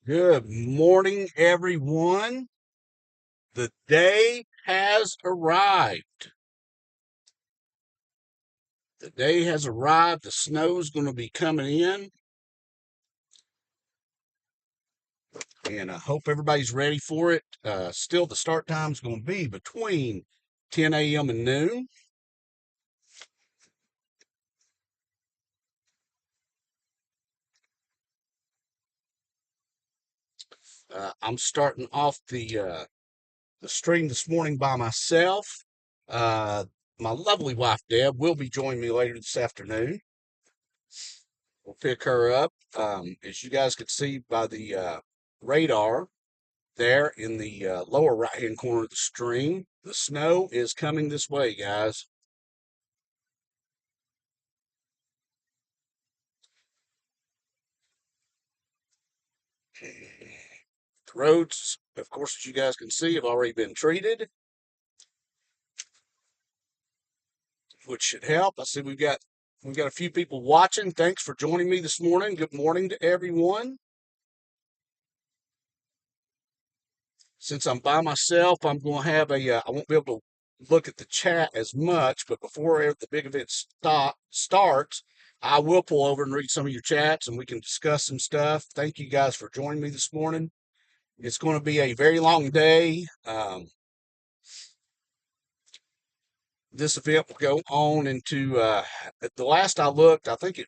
Good morning, everyone. The day has arrived. The day has arrived. The snow's going to be coming in, and I hope everybody's ready for it. Still, the start time's going to be between 10 a.m. and noon. I'm starting off the stream this morning by myself. Uh, my lovely wife, Deb, will be joining me later this afternoon. We'll pick her up. As you guys can see by the radar there in the lower right-hand corner of the stream, the snow is coming this way, guys. The roads, of course, as you guys can see, have already been treated, which should help. I see we've got a few people watching. Thanks for joining me this morning. Good morning to everyone. Since I'm by myself, I'm going to have I won't be able to look at the chat as much, but before the big event starts, I will pull over and read some of your chats and we can discuss some stuff. Thank you guys for joining me this morning. It's going to be a very long day. This event will go on into, at the last I looked, I think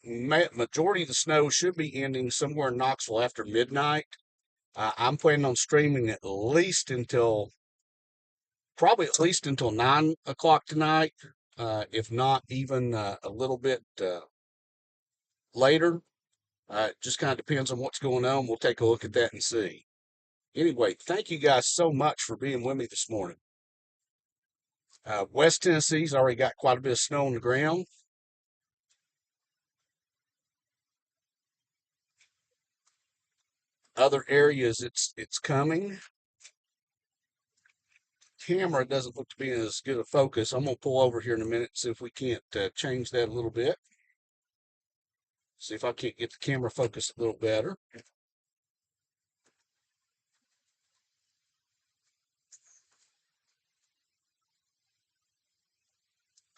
majority of the snow should be ending somewhere in Knoxville after midnight. I'm planning on streaming probably at least until 9 o'clock tonight, if not even a little bit later. It just kind of depends on what's going on. We'll take a look at that and see. Anyway, thank you guys so much for being with me this morning. West Tennessee's already got quite a bit of snow on the ground. Other areas, it's coming. Camera doesn't look to be in as good a focus. I'm gonna pull over here in a minute and see if we can't change that a little bit. See if I can't get the camera focused a little better.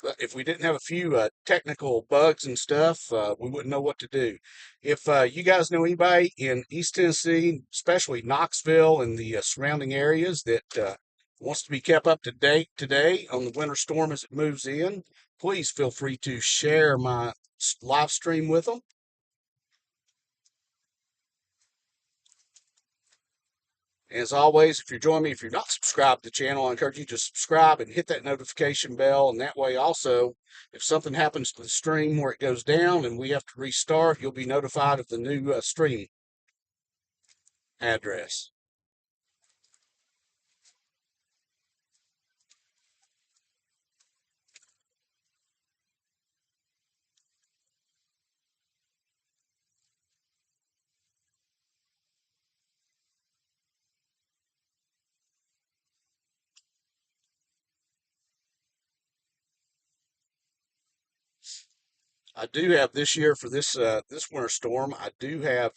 But if we didn't have a few technical bugs and stuff, we wouldn't know what to do. If you guys know anybody in East Tennessee, especially Knoxville and the surrounding areas, that wants to be kept up to date today on the winter storm as it moves in, please feel free to share my live stream with them. As always, if you're joining me, if you're not subscribed to the channel, I encourage you to subscribe and hit that notification bell. And that way, also, if something happens to the stream where it goes down and we have to restart, you'll be notified of the new stream address. I do have this year for this winter storm. I do have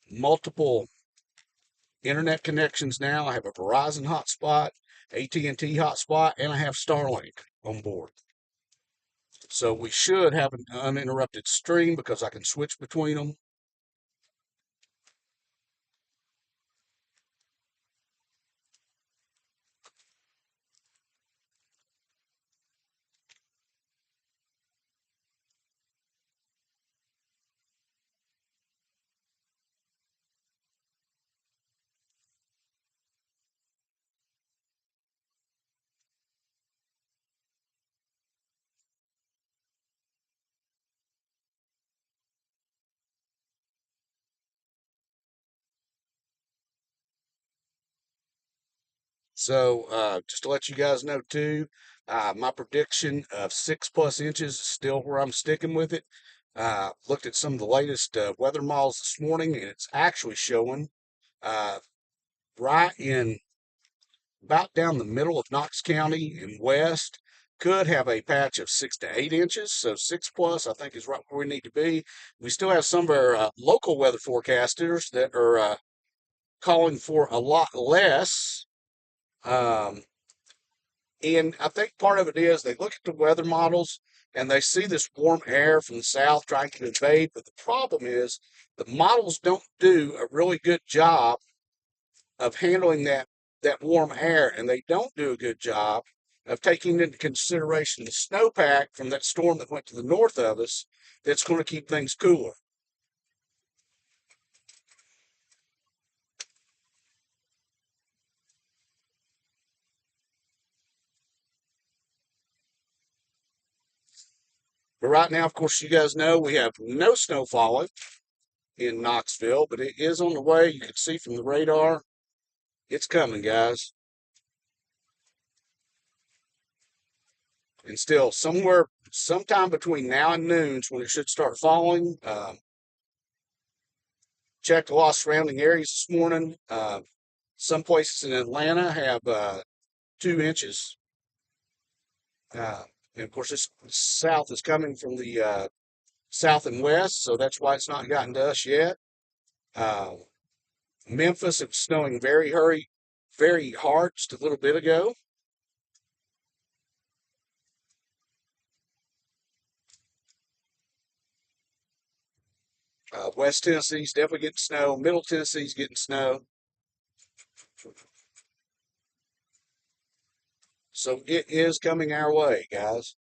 multiple internet connections now. I have a Verizon hotspot, AT&T hotspot, and I have Starlink on board. So we should have an uninterrupted stream because I can switch between them. So just to let you guys know too, my prediction of 6+ inches is still where I'm sticking with it. Looked at some of the latest weather models this morning, and it's actually showing uh, right in about down the middle of Knox County and west could have a patch of 6 to 8 inches. So 6 plus, I think, is right where we need to be. We still have some of our local weather forecasters that are calling for a lot less. Um, and I think part of it is they look at the weather models and they see this warm air from the south trying to invade. But the problem is the models don't do a really good job of handling that warm air, and they don't do a good job of taking into consideration the snowpack from that storm that went to the north of us that's going to keep things cooler. But right now, of course, you guys know we have no snow falling in Knoxville, but it is on the way. You can see from the radar, it's coming, guys. And still, sometime between now and noon is when it should start falling. Checked a lot of surrounding areas this morning. Some places in Atlanta have 2 inches. And of course, this south is coming from the south and west, so that's why it's not gotten to us yet. Uh, Memphis, it was snowing very hard just a little bit ago. West Tennessee's definitely getting snow. Middle Tennessee's getting snow. So it is coming our way, guys.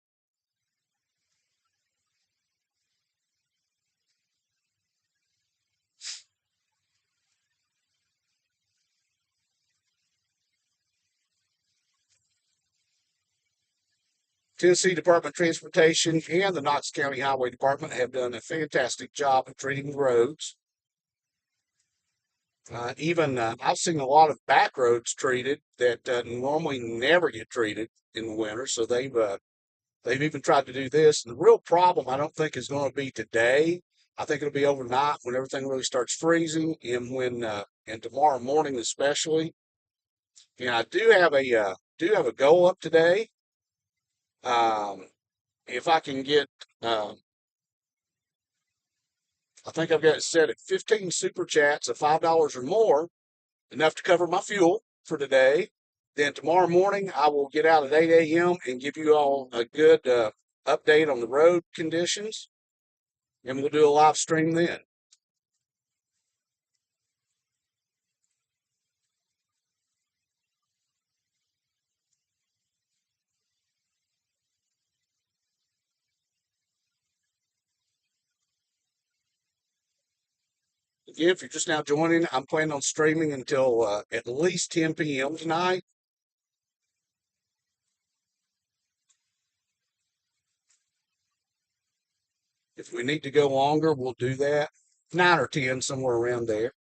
Tennessee Department of Transportation and the Knox County Highway Department have done a fantastic job of treating the roads. Even I've seen a lot of back roads treated that normally never get treated in the winter. So they've even tried to do this. And the real problem, I don't think, is going to be today. I think it'll be overnight when everything really starts freezing, and when and tomorrow morning especially. And I do have a goal up today. Um, if I can get, I think I've got it set at 15 super chats of $5 or more, enough to cover my fuel for today. Then tomorrow morning, I will get out at 8 a.m. and give you all a good update on the road conditions, and we'll do a live stream then. Again, if you're just now joining, I'm planning on streaming until at least 10 p.m. tonight. If we need to go longer, we'll do that. 9 or 10, somewhere around there.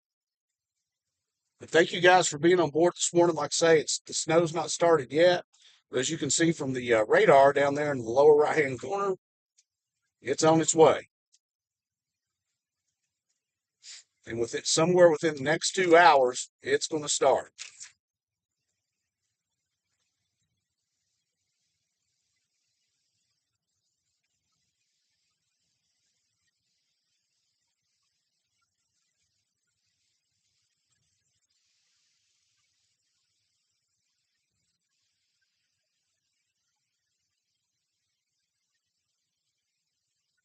But thank you guys for being on board this morning. Like I say, the snow's not started yet. But as you can see from the radar down there in the lower right-hand corner, it's on its way. And with it somewhere within the next 2 hours, it's going to start.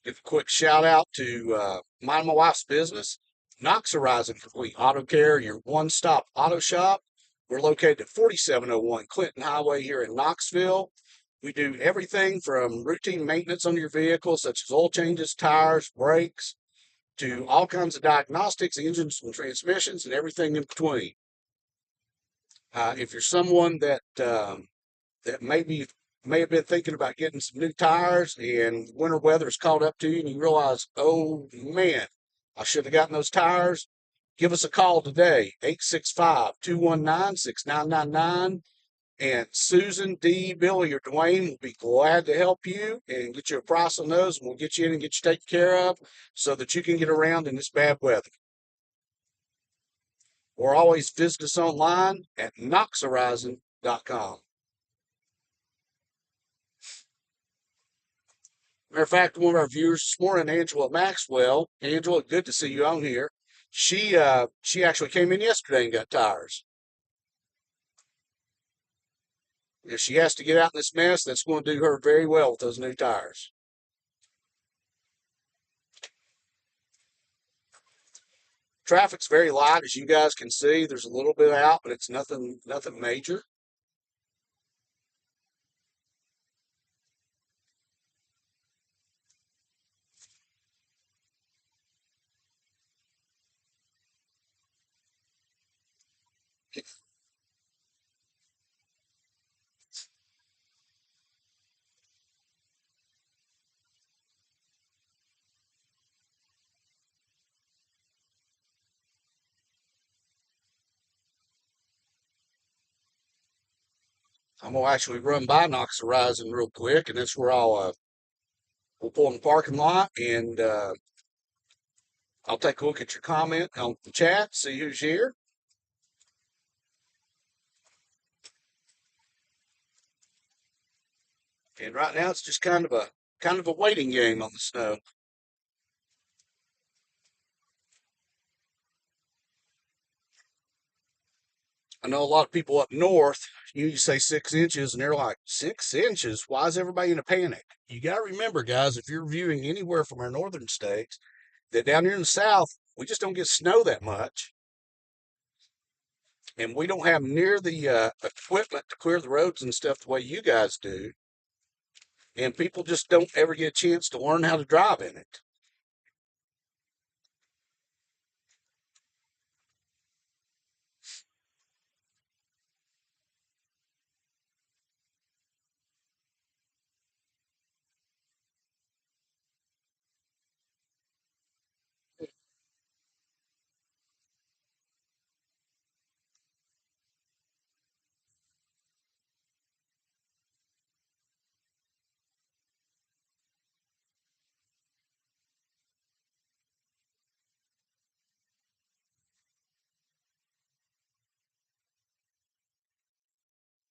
Give a quick shout out to mine and my wife's business, Knox Horizon Complete Auto Care, your one-stop auto shop. We're located at 4701 Clinton Highway here in Knoxville. We do everything from routine maintenance on your vehicle, such as oil changes, tires, brakes, to all kinds of diagnostics, engines and transmissions, and everything in between. If you're someone that may have been thinking about getting some new tires and winter weather has caught up to you and you realize, oh man, I should have gotten those tires, give us a call today, 865-219-6999. And Susan, Dee, Billy, or Dwayne will be glad to help you and get you a price on those, and we'll get you in and get you taken care of so that you can get around in this bad weather. Or always visit us online at knoxhorizon.com. Matter of fact, one of our viewers this morning, Angela Maxwell. Angela, good to see you on here. She actually came in yesterday and got tires. If she has to get out in this mess, that's going to do her very well with those new tires. Traffic's very light, as you guys can see. There's a little bit out, but it's nothing major. I'm gonna actually run by Knoxville Rising real quick, and that's where we'll pull in the parking lot, and I'll take a look at your comment on the chat, see who's here. And right now it's just kind of a waiting game on the snow. I know a lot of people up north, you say 6 inches, and they're like, 6 inches? Why is everybody in a panic? You got to remember, guys, if you're viewing anywhere from our northern states, that down here in the south, we just don't get snow that much. And we don't have near the equipment to clear the roads and stuff the way you guys do. And people just don't ever get a chance to learn how to drive in it.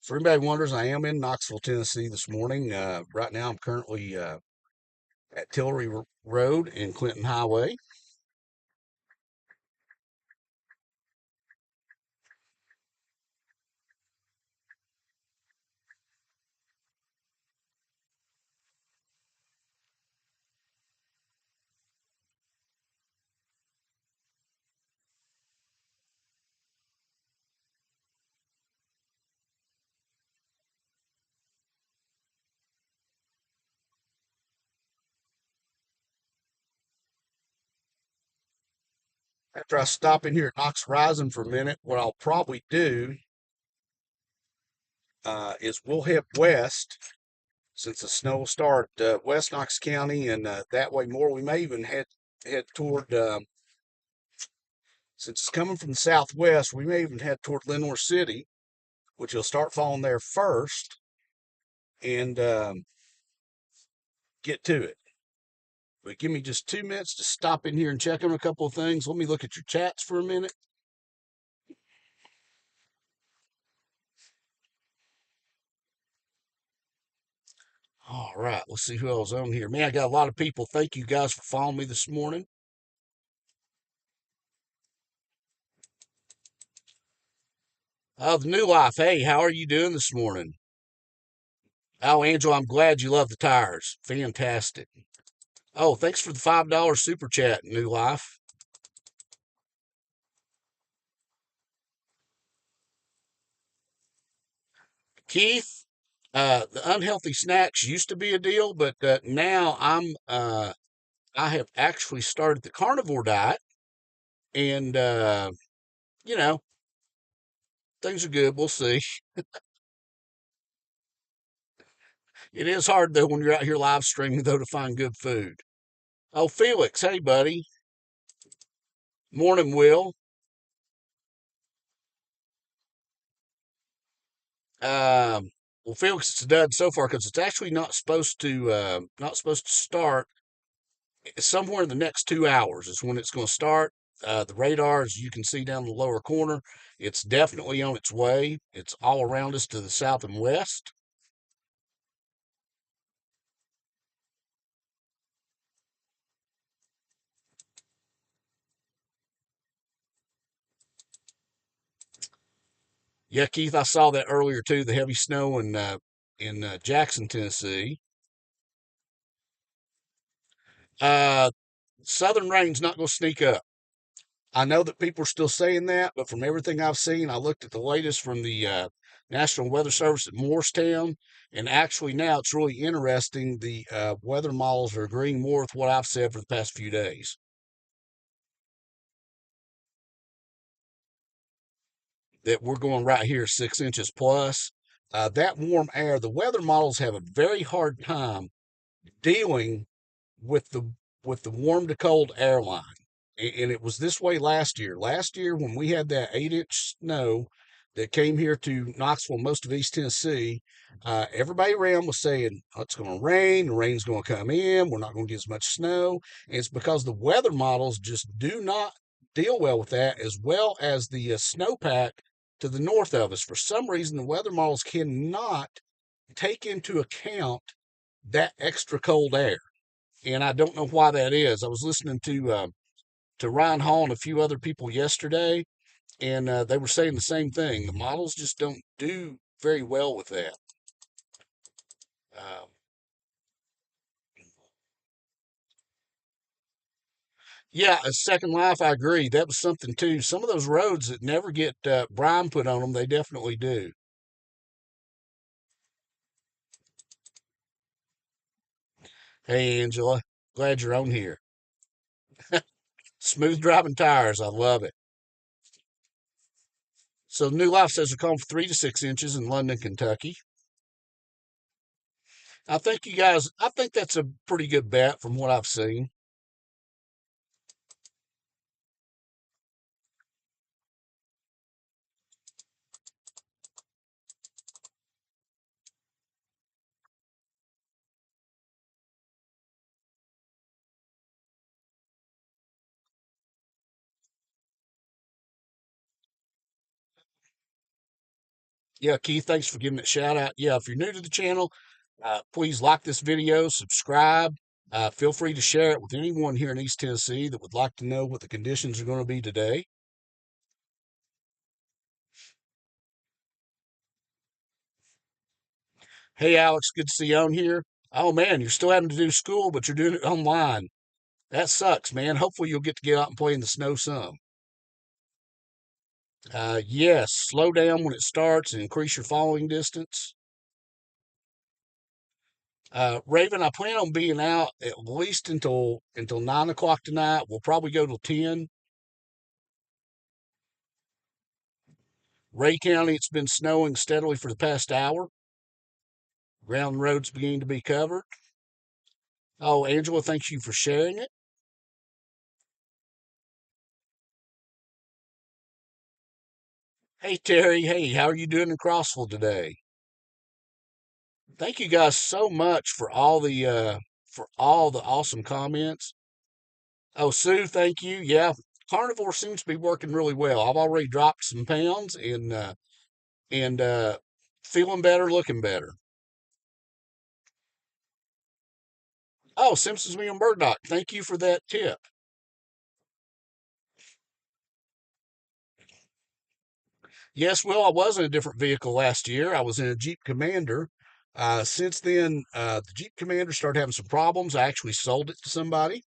For anybody who wonders, I am in Knoxville, Tennessee this morning. Right now, I'm currently at Tillery Road and Clinton Highway. After I stop in here at Knox Rising for a minute, what I'll probably do is we'll head west since the snow will start west Knox County, and that way more. We may even head toward, since it's coming from the southwest, we may even head toward Lenore City, which will start falling there first, and get to it. But give me just 2 minutes to stop in here and check on a couple of things. Let me look at your chats for a minute. All right, let's see who else on here. Man, I got a lot of people. Thank you guys for following me this morning. The new life. Hey, how are you doing this morning? Oh, Angela, I'm glad you love the tires. Fantastic. Oh, thanks for the $5 super chat, New Life. Keith, the unhealthy snacks used to be a deal, but now I have actually started the carnivore diet, and you know, things are good. We'll see. It is hard though when you're out here live streaming though to find good food. Oh, Felix, hey buddy. Morning, Will. Well, Felix, it's done so far because it's actually not supposed to start somewhere in the next 2 hours is when it's going to start. The radar, as you can see down the lower corner, it's definitely on its way. It's all around us to the south and west. Yeah, Keith, I saw that earlier too. The heavy snow in Jackson, Tennessee. Uh, Southern rain's not going to sneak up. I know that people are still saying that, but from everything I've seen, I looked at the latest from the National Weather Service at Morristown, and actually now it's really interesting. The weather models are agreeing more with what I've said for the past few days. That we're going right here 6 inches plus. That warm air, the weather models have a very hard time dealing with the warm to cold air line. And it was this way last year. Last year, when we had that 8 inch snow that came here to Knoxville, most of East Tennessee, everybody around was saying, oh, it's going to rain, the rain's going to come in, we're not going to get as much snow. And it's because the weather models just do not deal well with that, as well as the snowpack to the north of us. For some reason, the weather models cannot take into account that extra cold air, and I don't know why that is. I was listening to Ryan Hall and a few other people yesterday, and they were saying the same thing. The models just don't do very well with that. Uh, yeah, a Second Life, I agree. That was something too. Some of those roads that never get brine put on them, they definitely do. Hey, Angela, glad you're on here. Smooth driving tires, I love it. So New Life says they're calling for 3 to 6 inches in London, Kentucky. I think that's a pretty good bet from what I've seen. Yeah, Keith, thanks for giving it a shout out. Yeah, if you're new to the channel, please like this video, subscribe. Feel free to share it with anyone here in East Tennessee that would like to know what the conditions are going to be today. Hey, Alex, good to see you on here. Oh, man, you're still having to do school, but you're doing it online. That sucks, man. Hopefully, you'll get out and play in the snow some. Yes, slow down when it starts and increase your following distance. Raven, I plan on being out at least until 9 o'clock tonight. We'll probably go till 10. Ray County, it's been snowing steadily for the past hour. Ground roads beginning to be covered. Oh, Angela, thank you for sharing it. Hey, Terry. Hey, how are you doing in Crossville today? Thank you guys so much for all the awesome comments. Oh, Sue, thank you. Yeah, carnivore seems to be working really well. I've already dropped some pounds and feeling better, looking better. Oh, Simpsons Me and Murdoch, thank you for that tip. Yes, well, I was in a different vehicle last year. I was in a Jeep Commander. Since then, the Jeep Commander started having some problems. I actually sold it to somebody,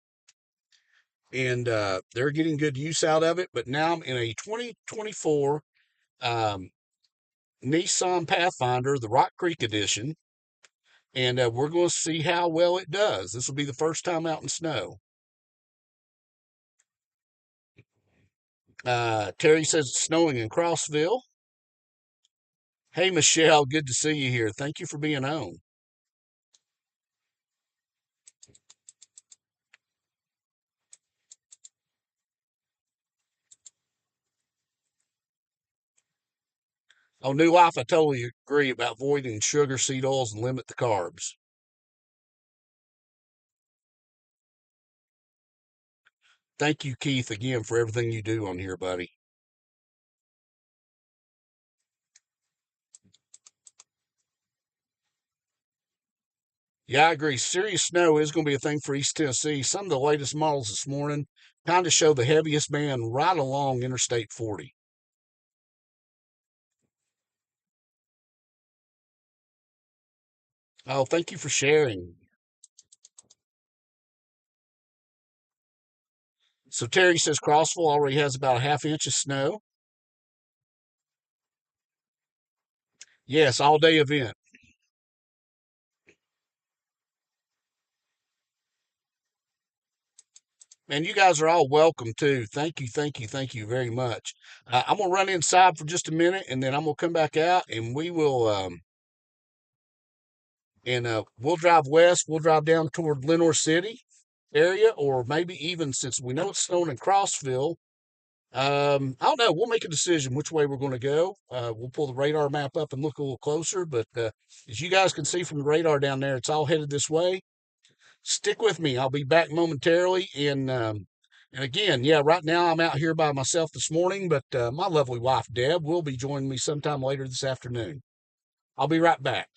and they're getting good use out of it. But now I'm in a 2024 um, Nissan Pathfinder, the Rock Creek Edition, and we're going to see how well it does. This will be the first time out in snow. Terry says it's snowing in Crossville. Hey, Michelle, good to see you here. Thank you for being on. On New Life, I totally agree about avoiding sugar, seed oils, and limit the carbs. Thank you, Keith, again for everything you do on here, buddy. Yeah, I agree. Serious snow is going to be a thing for East Tennessee. Some of the latest models this morning kind of show the heaviest band right along Interstate 40. Oh, thank you for sharing. So Terry says Crossville already has about a half inch of snow. Yes, all day event. And you guys are all welcome too. Thank you, thank you, thank you very much. I'm gonna run inside for just a minute, and then I'm gonna come back out, and we will we'll drive west. We'll drive down toward Lenore City area, or maybe even since we know it's snowing in Crossville. I don't know. We'll make a decision which way we're going to go. We'll pull the radar map up and look a little closer. But as you guys can see from the radar down there, it's all headed this way. Stick with me. I'll be back momentarily. And again, yeah, right now I'm out here by myself this morning, but my lovely wife Deb will be joining me sometime later this afternoon. I'll be right back.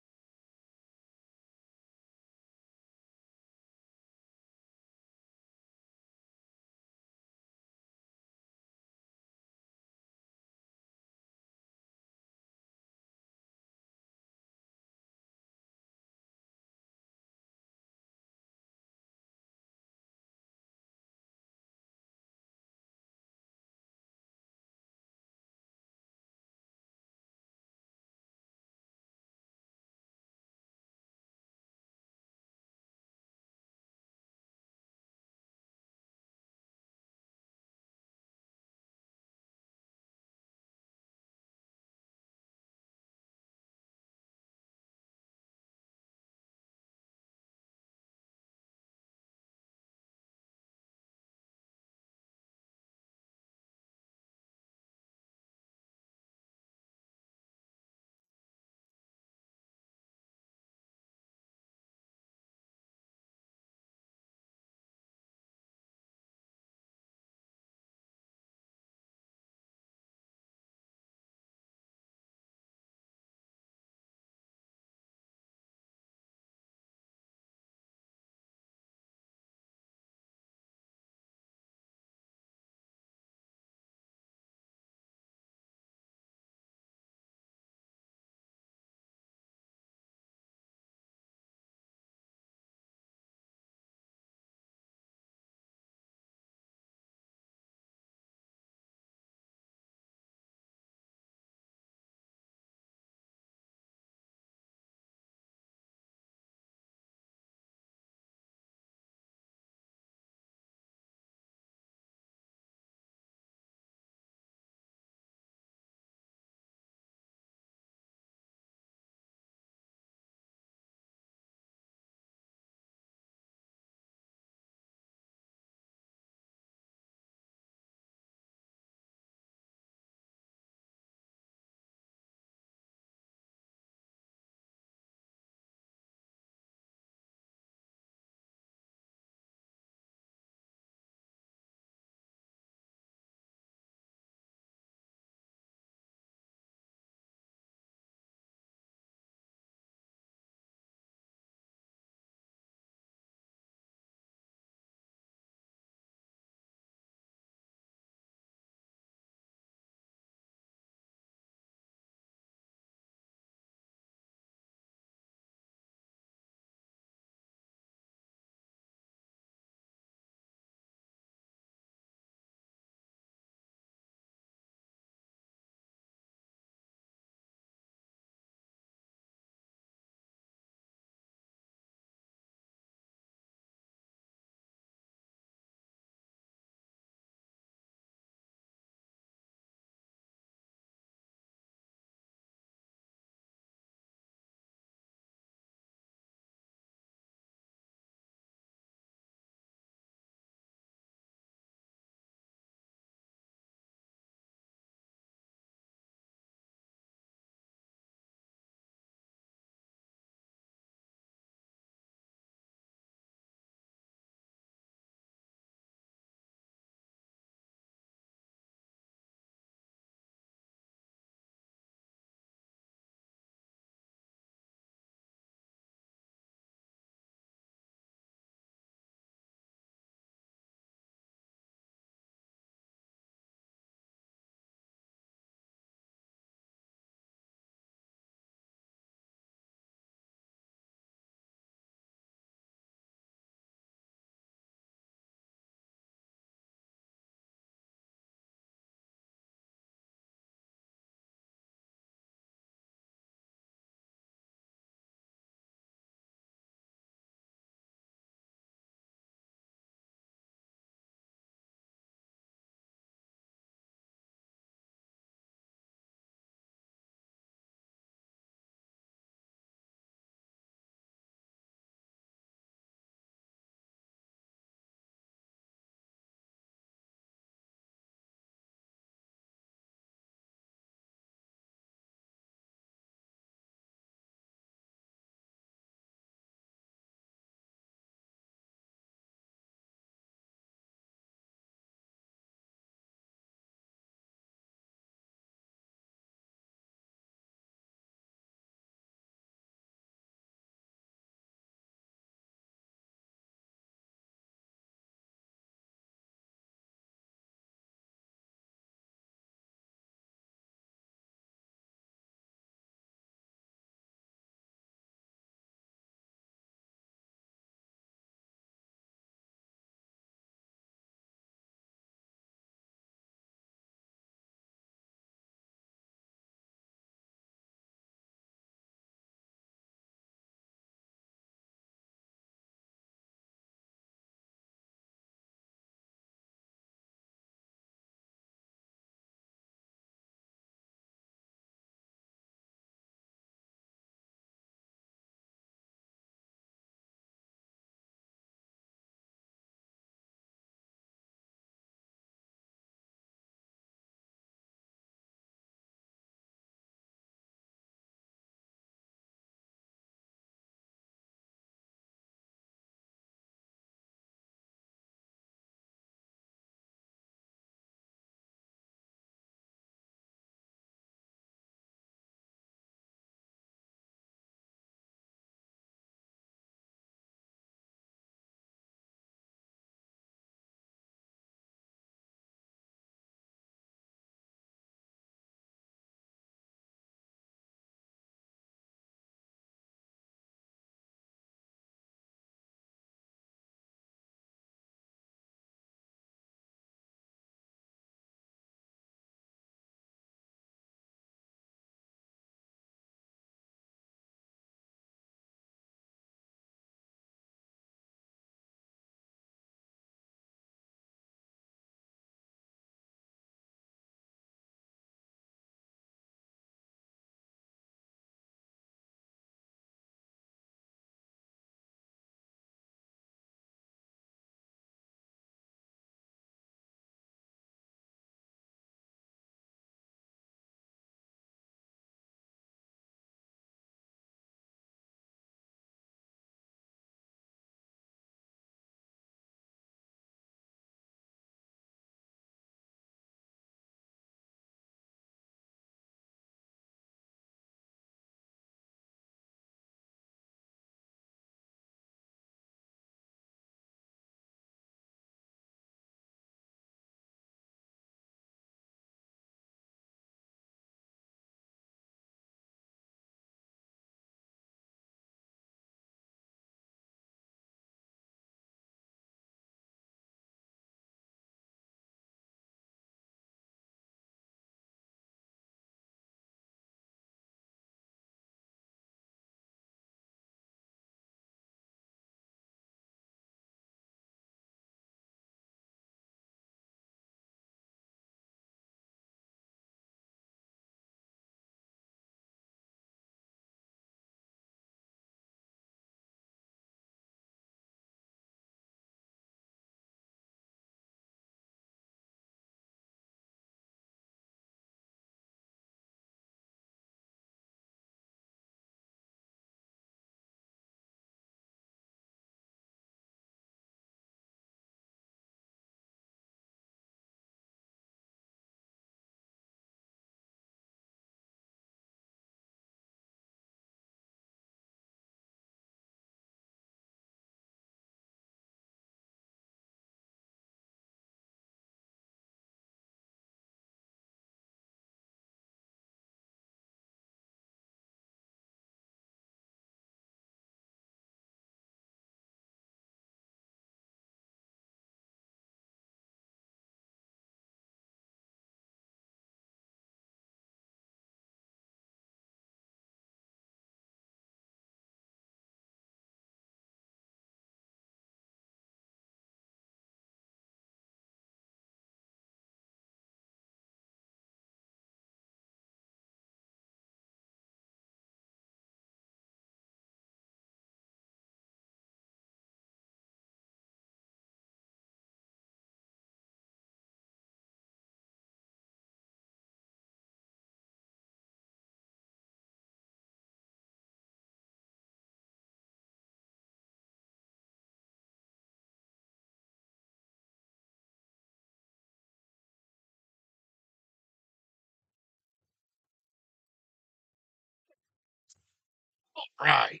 Right.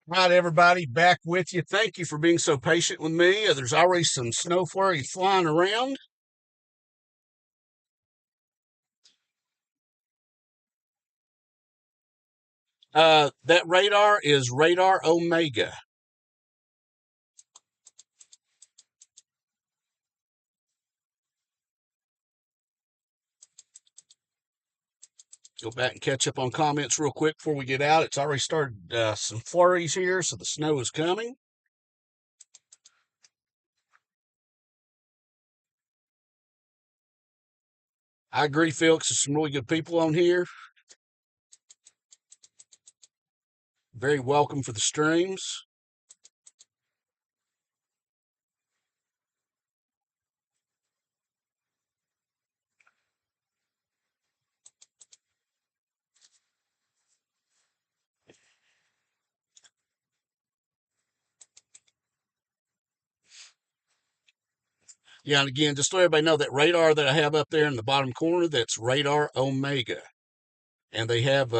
Right, everybody, back with you. Thank you for being so patient with me. There's already some snow flurry flying around. That radar is radar Omega. Go back and catch up on comments real quick before we get out. It's already started some flurries here, so the snow is coming. I agree, Felix. There's some really good people on here. Very welcome for the streams. Yeah, and again, just to let everybody know that radar that I have up there in the bottom corner, that's radar Omega. And they have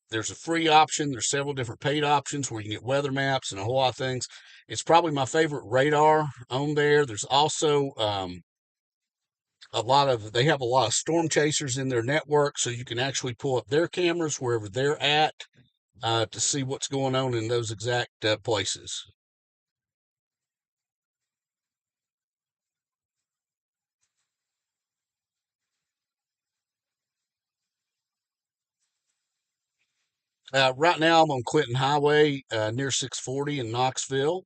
there's a free option. There's several different paid options where you can get weather maps and a whole lot of things. It's probably my favorite radar on there. There's also they have a lot of storm chasers in their network, so you can actually pull up their cameras wherever they're at to see what's going on in those exact places. Right now, I'm on Clinton Highway near 640 in Knoxville.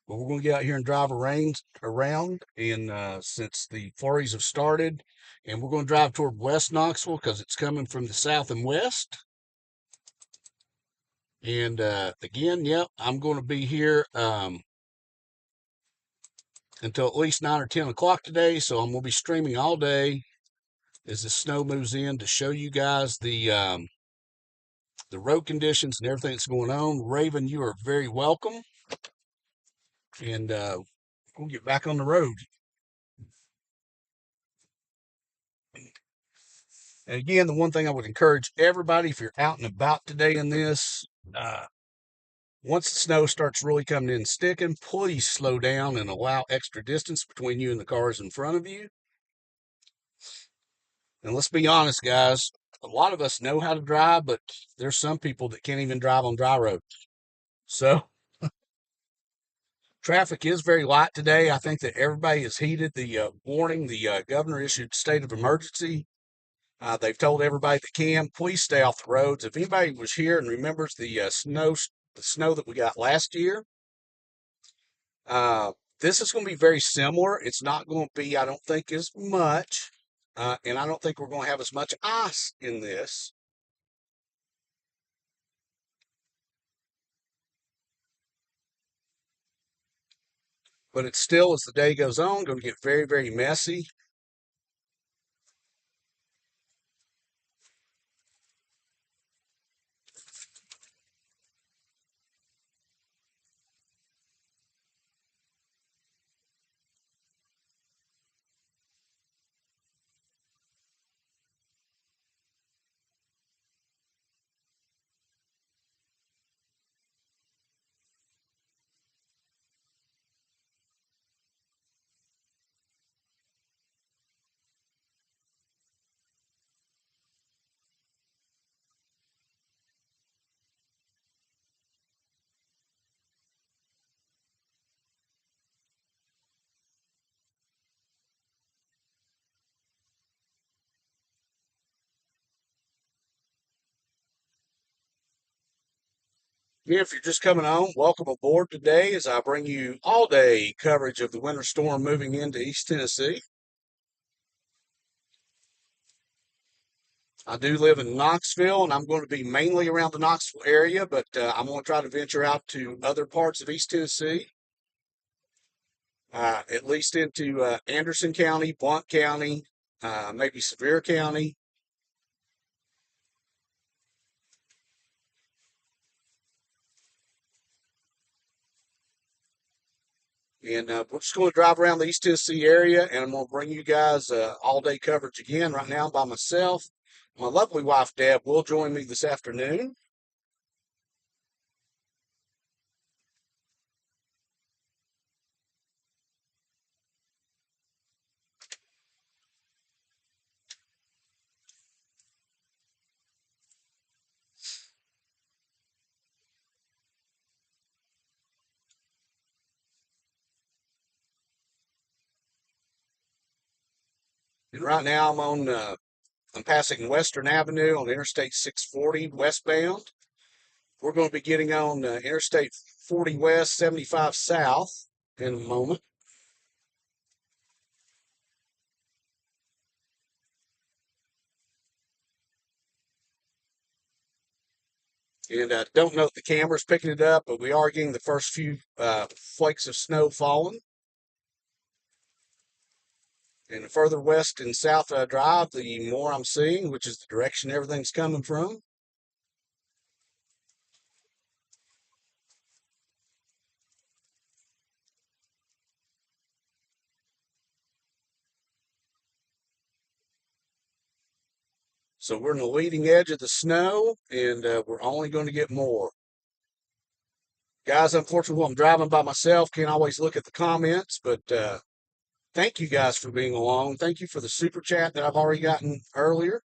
But we're going to get out here and drive around. And since the flurries have started, and we're going to drive toward West Knoxville because it's coming from the south and west. And again, yep, I'm going to be here until at least 9 or 10 o'clock today. So I'm going to be streaming all day as the snow moves in to show you guys the road conditions and everything that's going on. Raven, you are very welcome. And we'll get back on the road. And again, the one thing I would encourage everybody, if you're out and about today in this, uh, once the snow starts really coming in and sticking, please slow down and allow extra distance between you and the cars in front of you. And let's be honest, guys, a lot of us know how to drive, but there's some people that can't even drive on dry roads. So traffic is very light today. I think that everybody is heeded the warning. The governor issued state of emergency. They've told everybody that can, please stay off the roads. If anybody was here and remembers the snow that we got last year, this is going to be very similar. It's not going to be, I don't think, as much, and I don't think we're going to have as much ice in this. But it's still, as the day goes on, going to get very, very messy. If you're just coming on, welcome aboard today as I bring you all day coverage of the winter storm moving into East Tennessee. I do live in Knoxville, and I'm going to be mainly around the Knoxville area, but I'm going to try to venture out to other parts of East Tennessee, at least into Anderson County, Blount County, maybe Sevier County. And we're just going to drive around the East Tennessee area, and I'm going to bring you guys all-day coverage again. Right now, I'm by myself. My lovely wife, Deb, will join me this afternoon. And right now, I'm passing Western Avenue on Interstate 640 westbound. We're going to be getting on Interstate 40 West, 75 South in a moment. And I don't know if the camera's picking it up, but we are getting the first few flakes of snow falling. And the further west and south I drive, the more I'm seeing, which is the direction everything's coming from. So we're in the leading edge of the snow, and we're only going to get more. Guys, unfortunately, while I'm driving by myself, can't always look at the comments, but thank you guys for being along. Thank you for the super chat that I've already gotten earlier.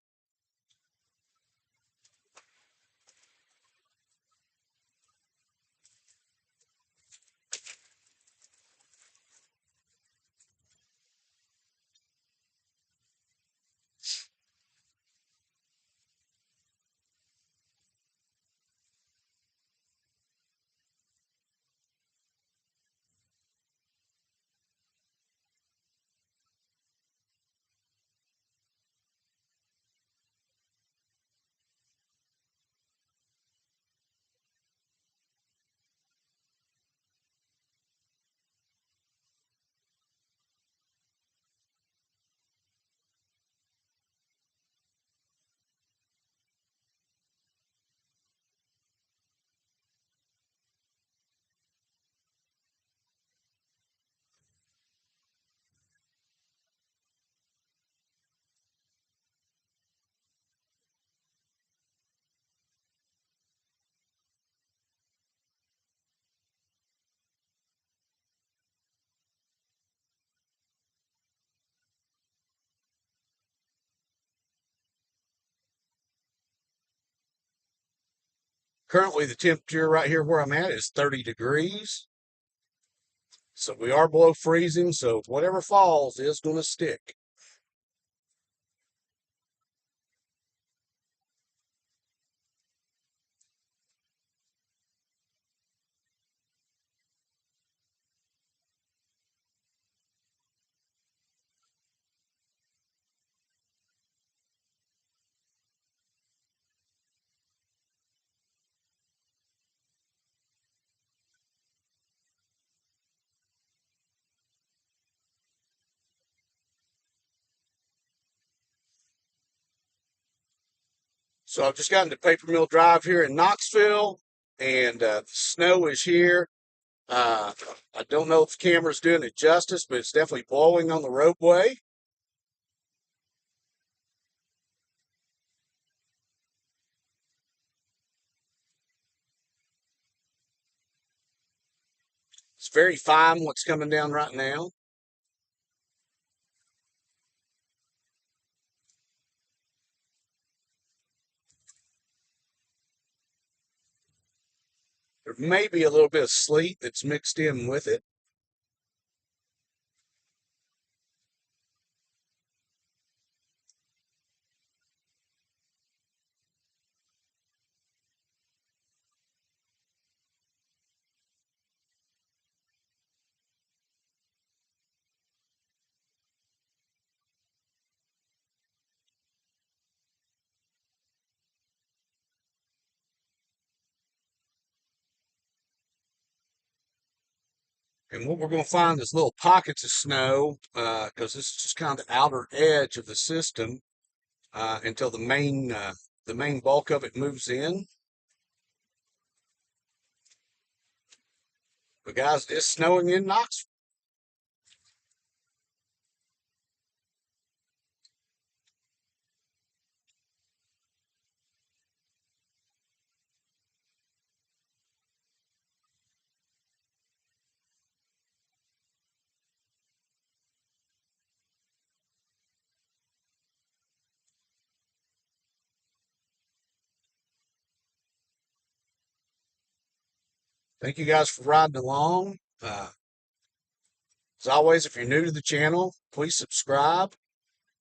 Currently, the temperature right here where I'm at is 30 degrees. So we are below freezing, so whatever falls is going to stick. So I've just gotten to Paper Mill Drive here in Knoxville, and the snow is here. Uh, I don't know if the camera's doing it justice, but it's definitely blowing on the roadway. It's very fine what's coming down right now. There may be a little bit of sleet that's mixed in with it. And what we're going to find is little pockets of snow because this is just kind of the outer edge of the system until the main bulk of it moves in. But guys, it's snowing in Knoxville. Thank you guys for riding along. As always, if you're new to the channel, please subscribe.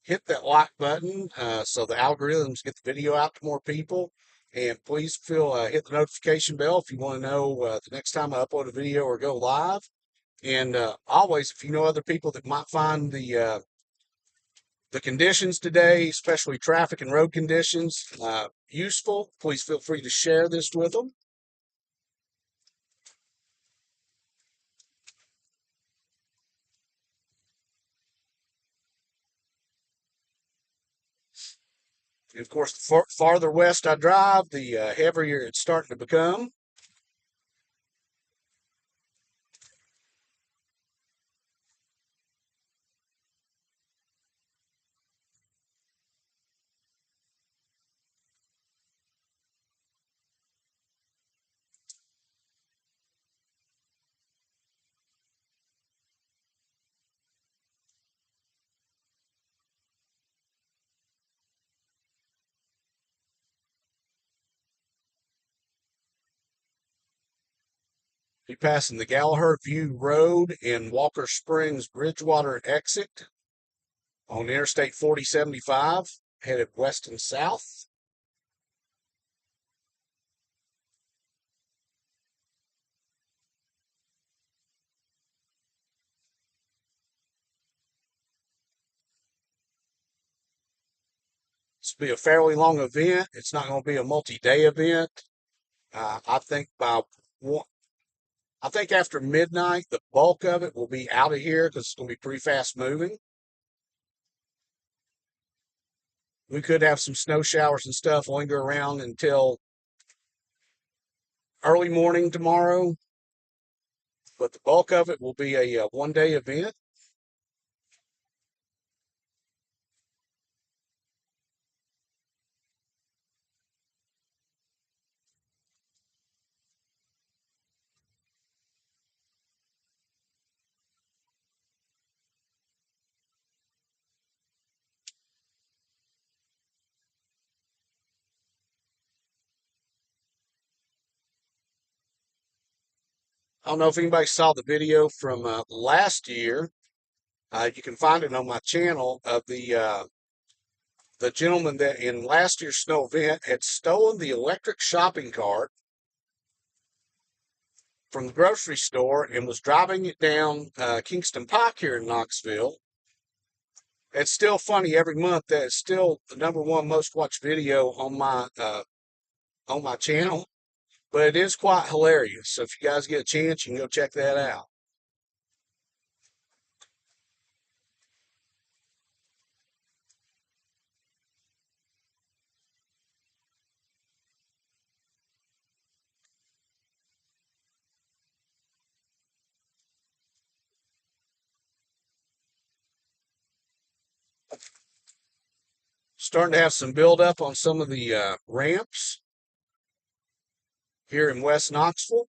Hit that like button so the algorithms get the video out to more people. And please hit the notification bell if you want to know the next time I upload a video or go live. And always, if you know other people that might find the conditions today, especially traffic and road conditions, useful, please feel free to share this with them. And of course, the farther west I drive, the heavier it's starting to become. Be passing the Gallagher View Road in Walker Springs Bridgewater exit on Interstate 4075, headed west and south. This will be a fairly long event. It's not going to be a multi-day event. I think I think after midnight, the bulk of it will be out of here because it's going to be pretty fast moving. We could have some snow showers and stuff linger around until early morning tomorrow, but the bulk of it will be a one-day event. I don't know if anybody saw the video from last year. You can find it on my channel of the gentleman that in last year's snow event had stolen the electric shopping cart from the grocery store and was driving it down Kingston Pike here in Knoxville. It's still funny every month. That is still the #1 most watched video on my channel, but it is quite hilarious. So if you guys get a chance, you can go check that out. Starting to have some buildup on some of the ramps here in West Knoxville.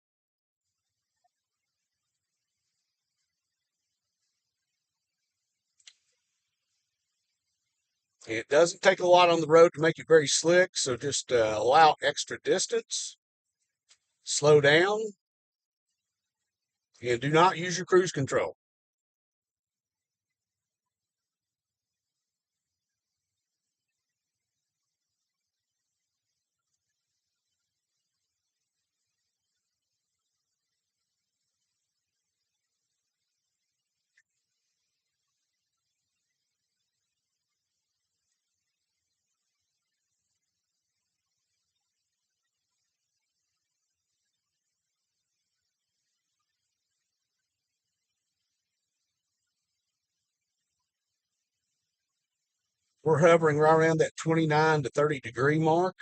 It doesn't take a lot on the road to make it very slick, so just allow extra distance, slow down, and do not use your cruise control. We're hovering right around that 29 to 30 degree mark.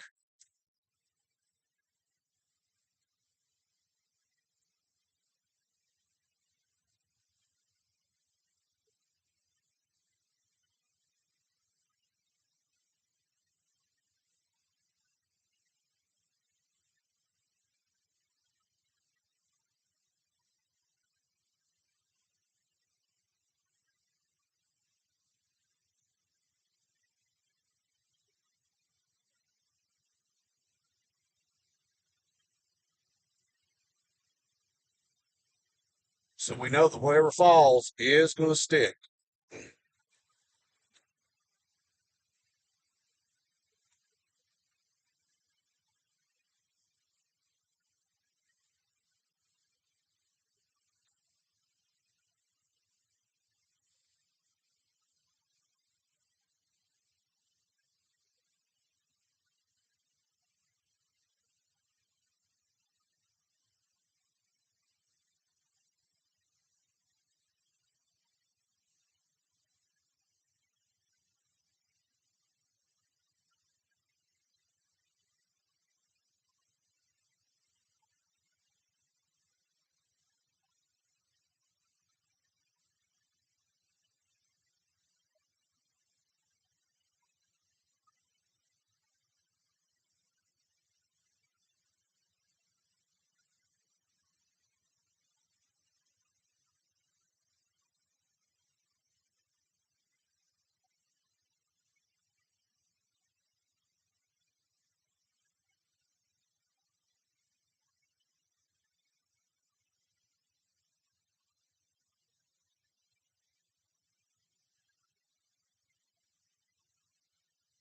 So we know that whatever falls is going to stick.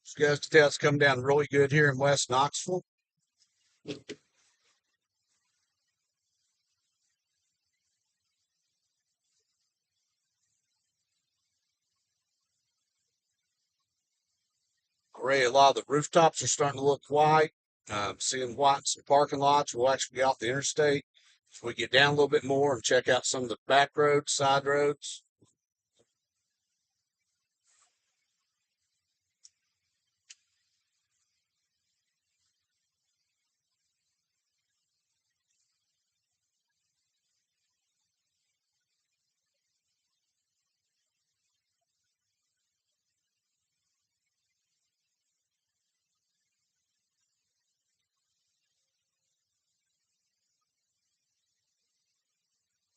So you guys can tell it's come down really good here in West Knoxville. Gray, a lot of the rooftops are starting to look white. Seeing whites in parking lots. We'll actually be off the interstate. So we get down a little bit more and check out some of the back roads, side roads.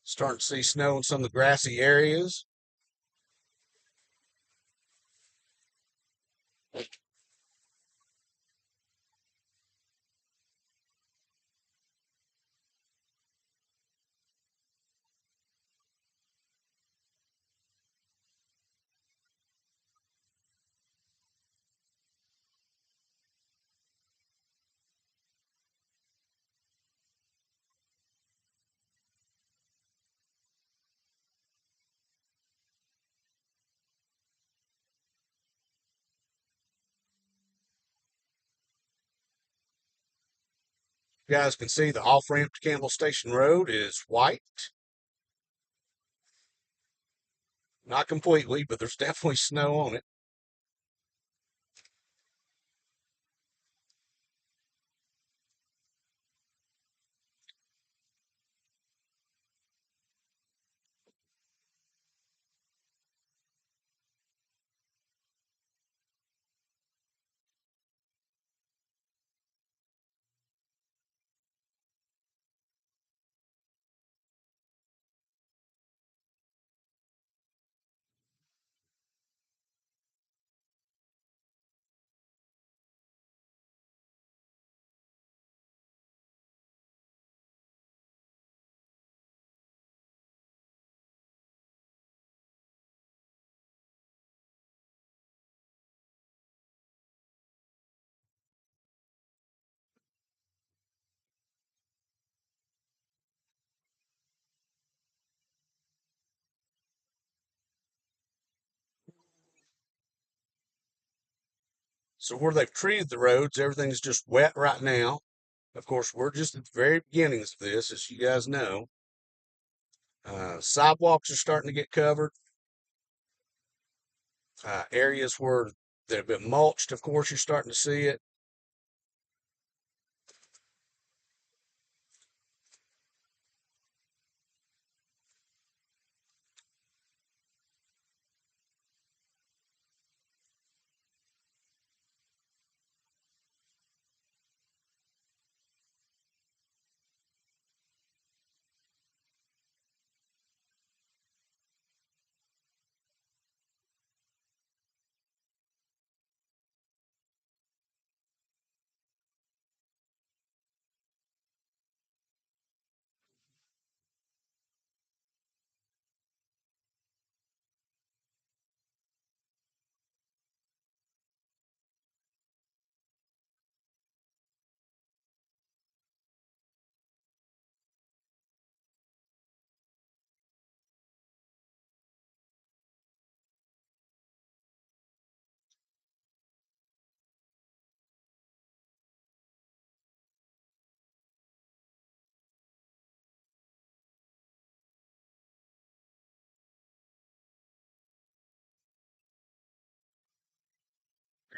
Starting to see snow in some of the grassy areas. You guys can see the off ramp to Campbell Station Road is white. Not completely, but there's definitely snow on it. So where they've treated the roads, everything's just wet right now. Of course, we're just at the very beginnings of this, as you guys know. Sidewalks are starting to get covered. Areas where that have been mulched, of course, you're starting to see it.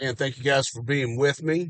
And thank you guys for being with me.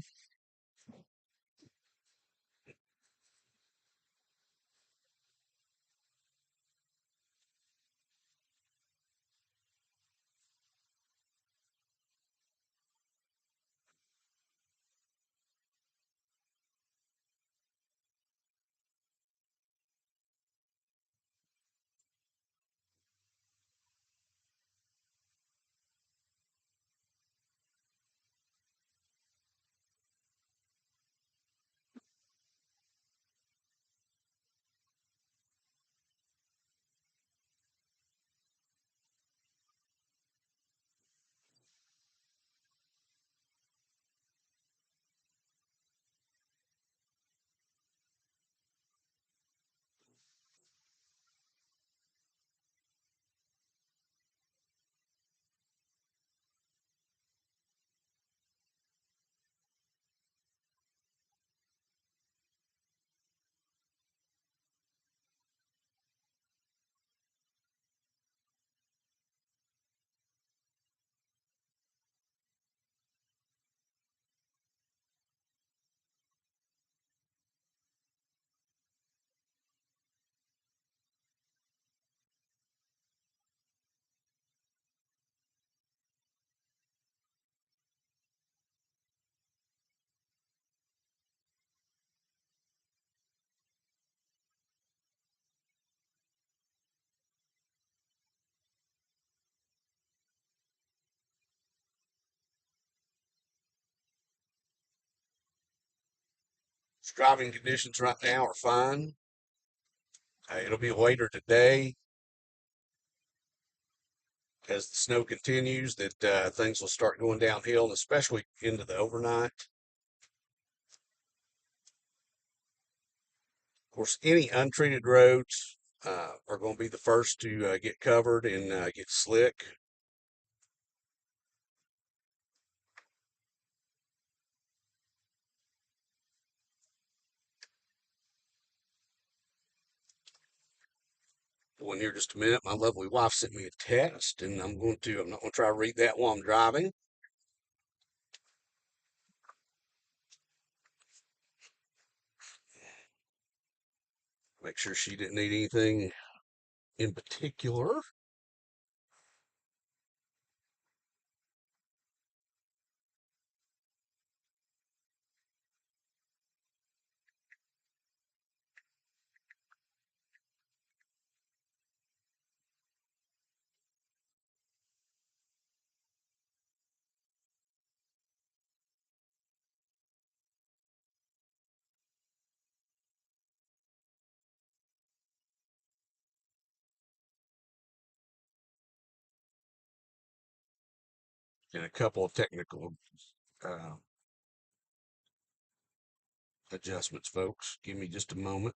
Driving conditions right now are fine. It'll be later today as the snow continues that things will start going downhill, and especially into the overnight. Of course, any untreated roads are going to be the first to get covered and get slick. Well, in here just a minute, my lovely wife sent me a text, and I'm not going to try to read that while I'm driving. Make sure she didn't need anything in particular. And a couple of technical uh, adjustments, folks. Give me just a moment.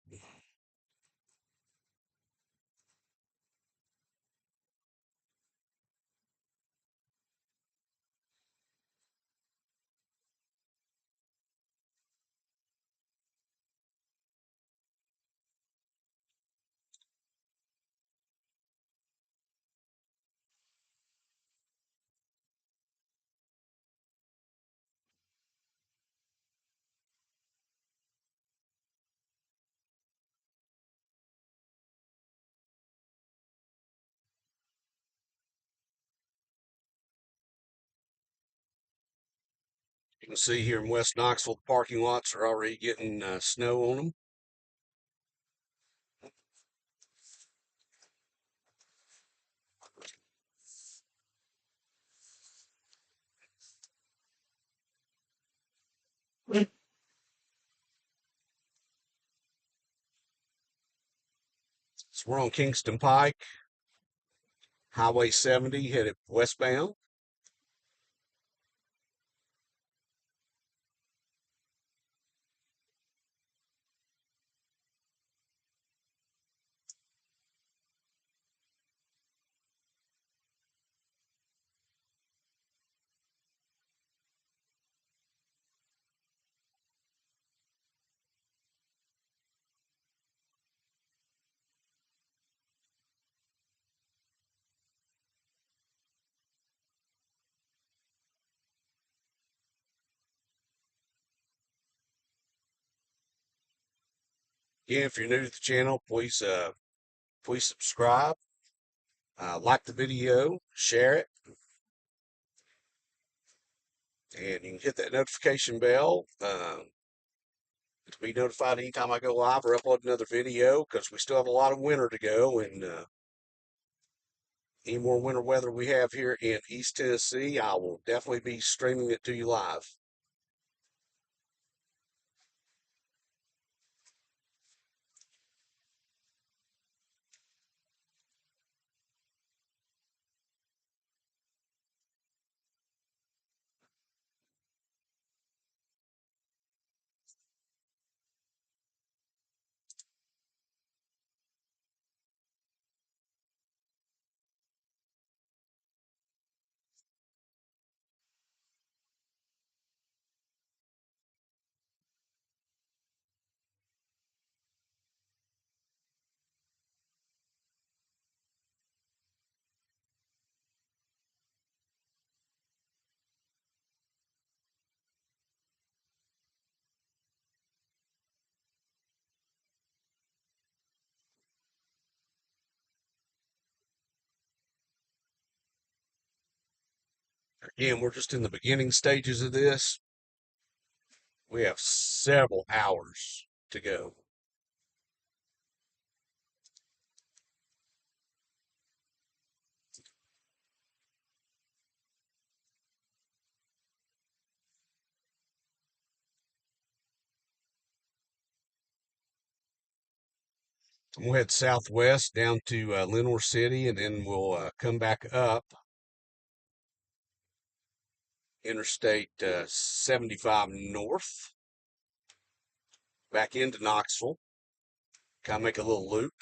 You can see here in West Knoxville, the parking lots are already getting snow on them. So we're on Kingston Pike, Highway 70, headed westbound. Again, if you're new to the channel, please subscribe, like the video, share it, and you can hit that notification bell to be notified anytime I go live or upload another video, because we still have a lot of winter to go, and any more winter weather we have here in East Tennessee, I will definitely be streaming it to you live. Again, we're just in the beginning stages of this. We have several hours to go. We'll head southwest down to Lenore City, and then we'll come back up Interstate 75 north, back into Knoxville, kind of make a little loop.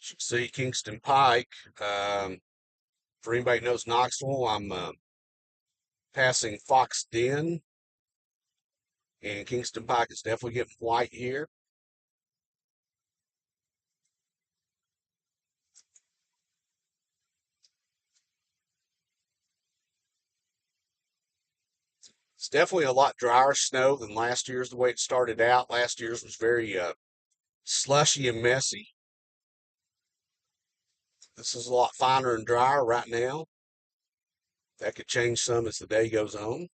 As you can see Kingston Pike. For anybody who knows Knoxville, I'm passing Fox Den, and Kingston Pike is definitely getting white here. It's definitely a lot drier snow than last year's, the way it started out. Last year's was very slushy and messy. This is a lot finer and drier right now. That could change some as the day goes on.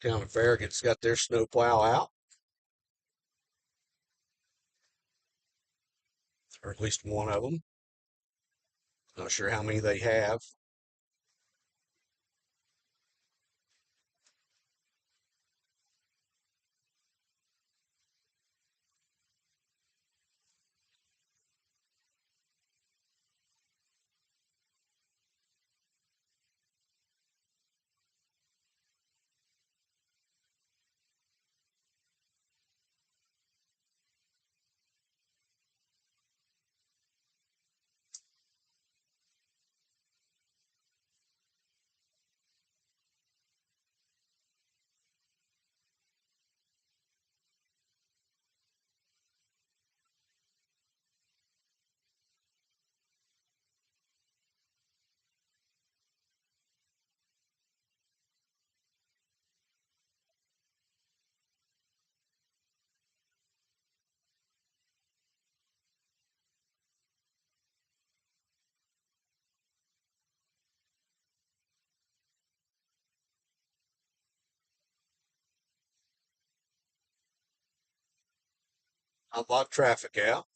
Town of Farragut's got their snowplow out, or at least one of them. Not sure how many they have. A lot of traffic out.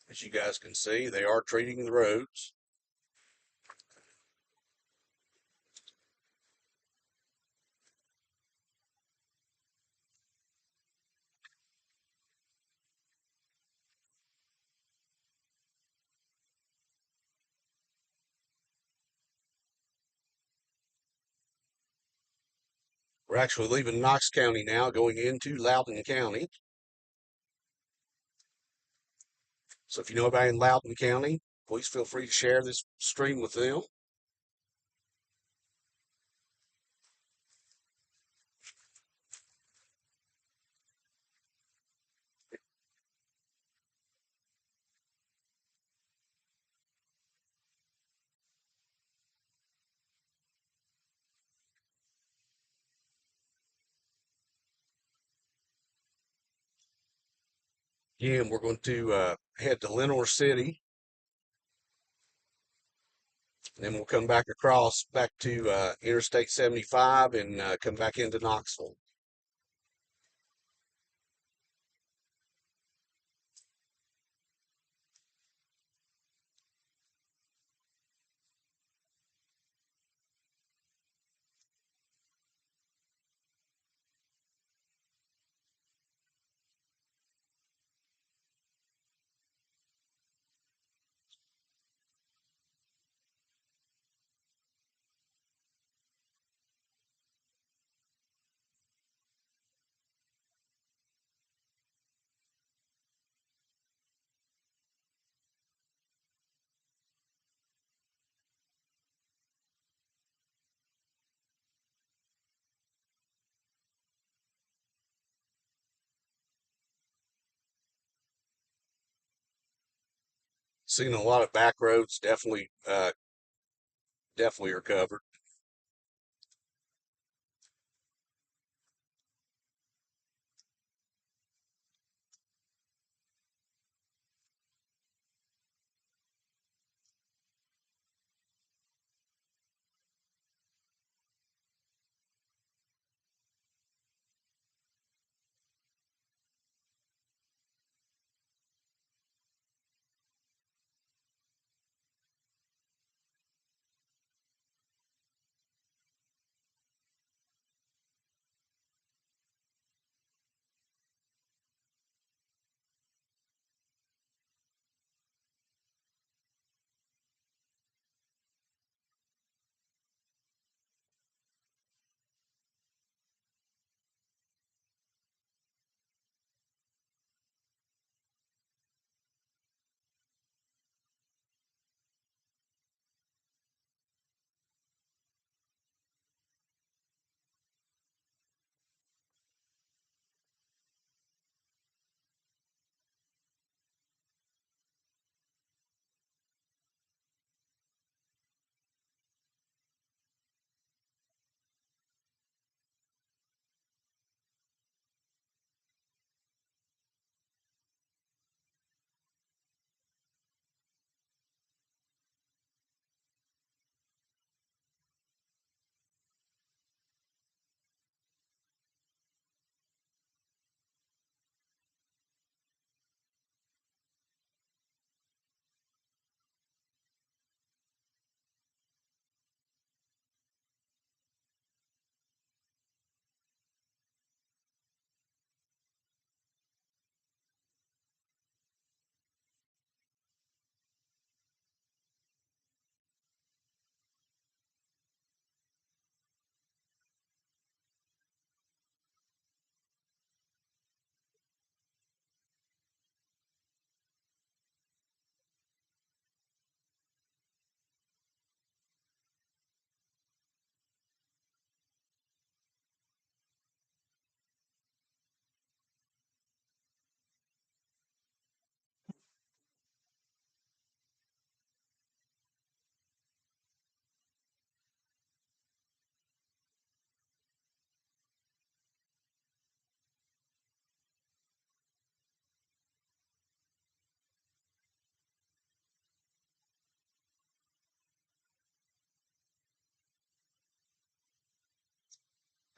As you guys can see, they are treating the roads. We're actually leaving Knox County now, going into Loudon County. So if you know anybody in Loudon County, please feel free to share this stream with them. Again, we're going to head to Lenore City, and then we'll come back across back to Interstate 75 and come back into Knoxville. Seeing a lot of back roads, definitely are covered.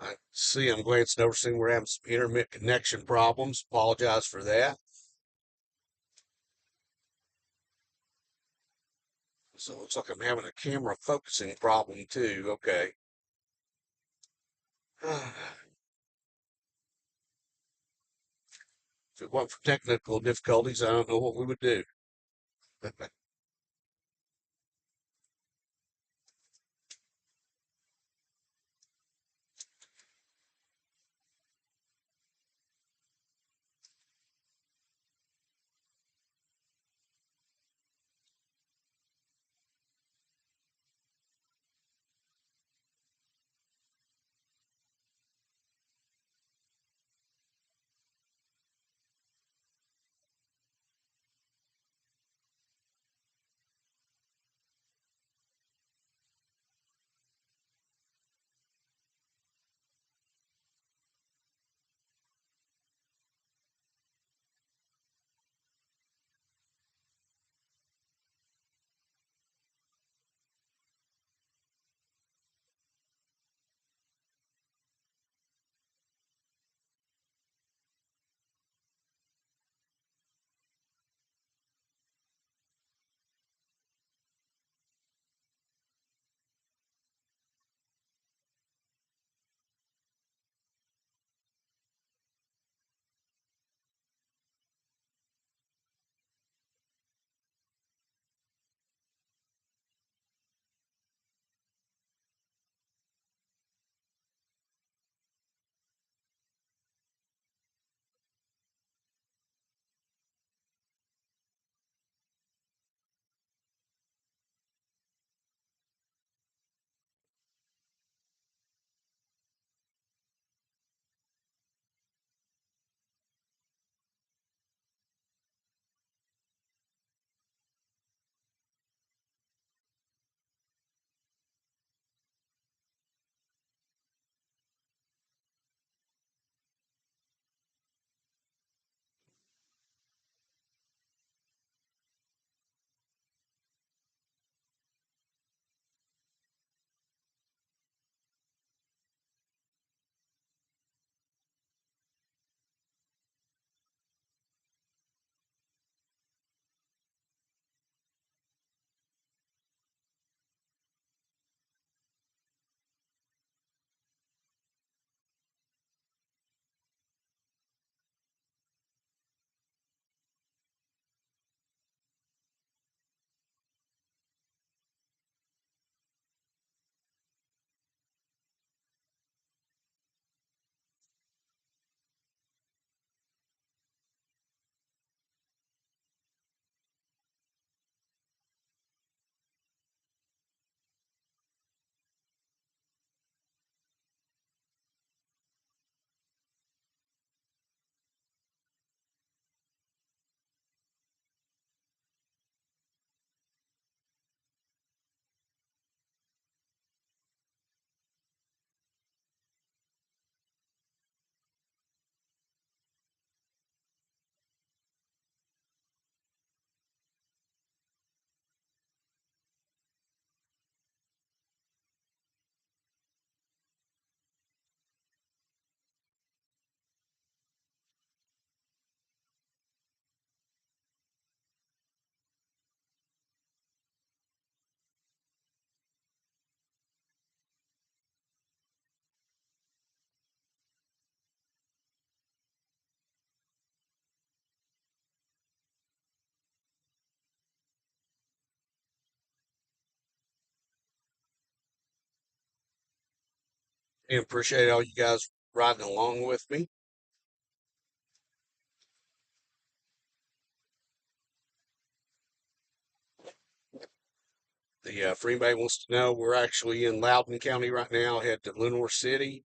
I see I'm glancing over, seeing we're having some intermittent connection problems. Apologize for that. So it looks like I'm having a camera focusing problem too. Okay. If it weren't for technical difficulties, I don't know what we would do. And appreciate all you guys riding along with me. If anybody wants to know, we're actually in Loudon County right now, head to Lenore City.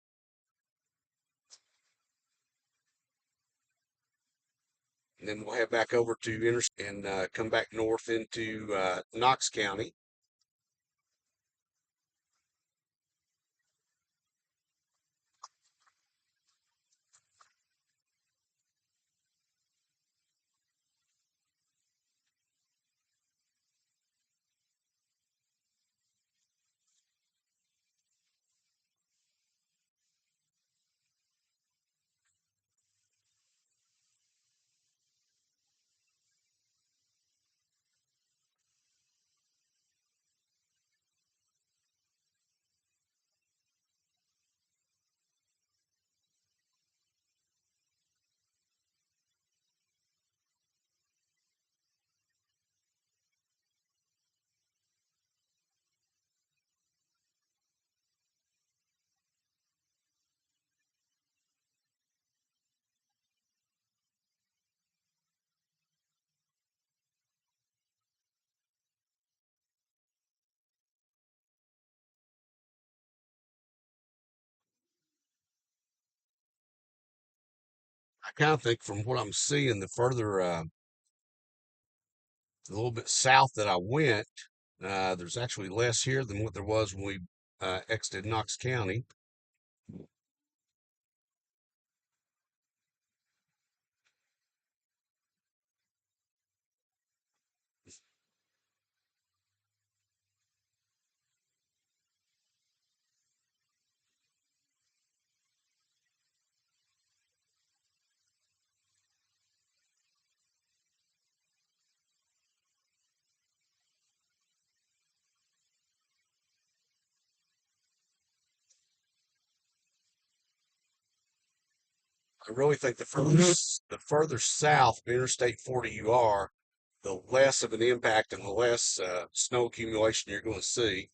And then we'll head back over to and come back north into Knox County. I kind of think from what I'm seeing, the further, a little bit south that I went, there's actually less here than what there was when we exited Knox County. I really think the further south of Interstate 40 you are, the less of an impact and the less snow accumulation you're going to see.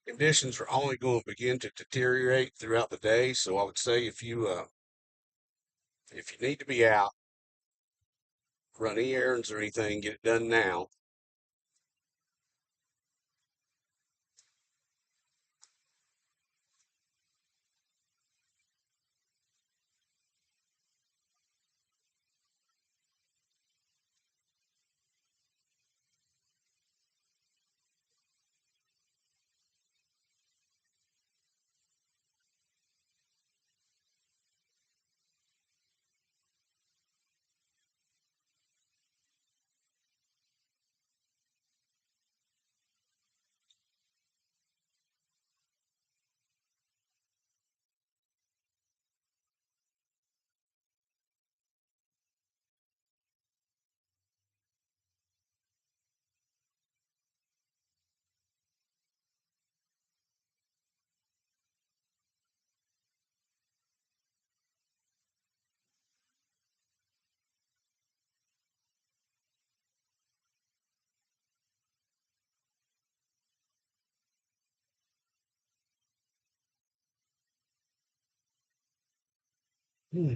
Conditions are only going to begin to deteriorate throughout the day. So I would say if you need to be out, run any errands or anything, get it done now. Hmm.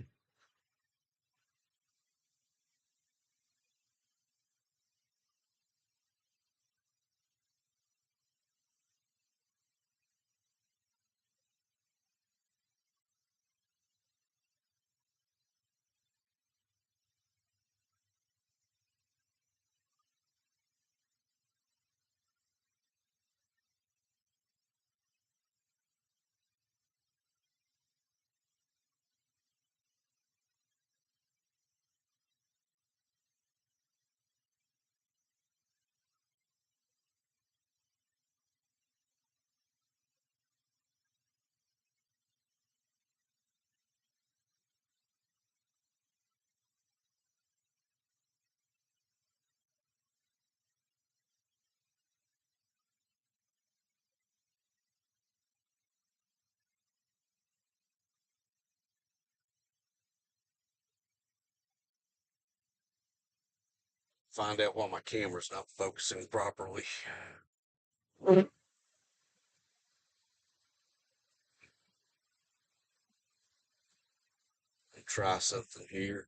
Find out why my camera's not focusing properly. Try something here.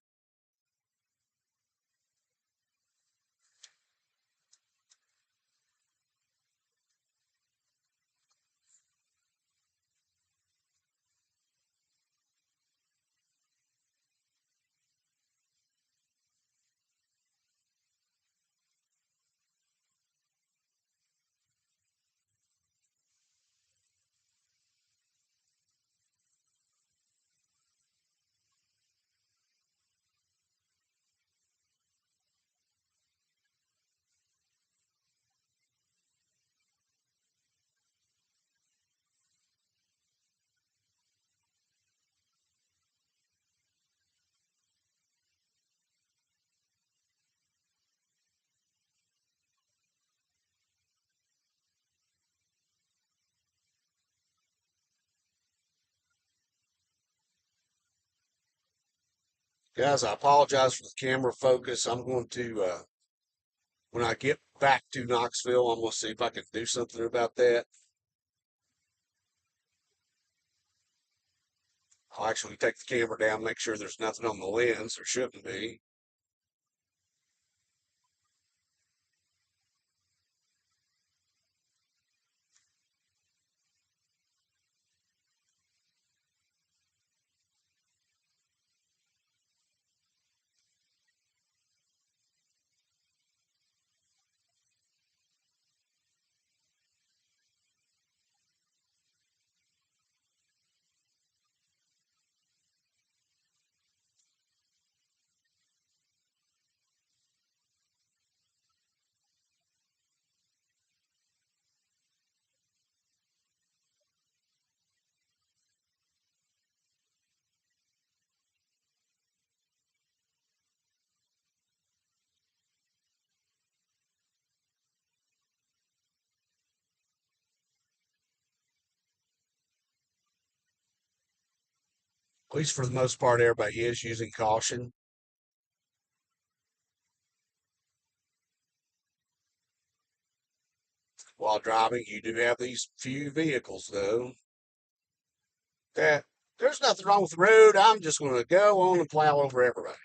Guys, I apologize for the camera focus. I'm going to, when I get back to Knoxville, I'm going to see if I can do something about that. I'll actually take the camera down, make sure there's nothing on the lens. There shouldn't be. At least for the most part, everybody is using caution while driving. You do have these few vehicles, though, that there's nothing wrong with the road. I'm just going to go on and plow over everybody.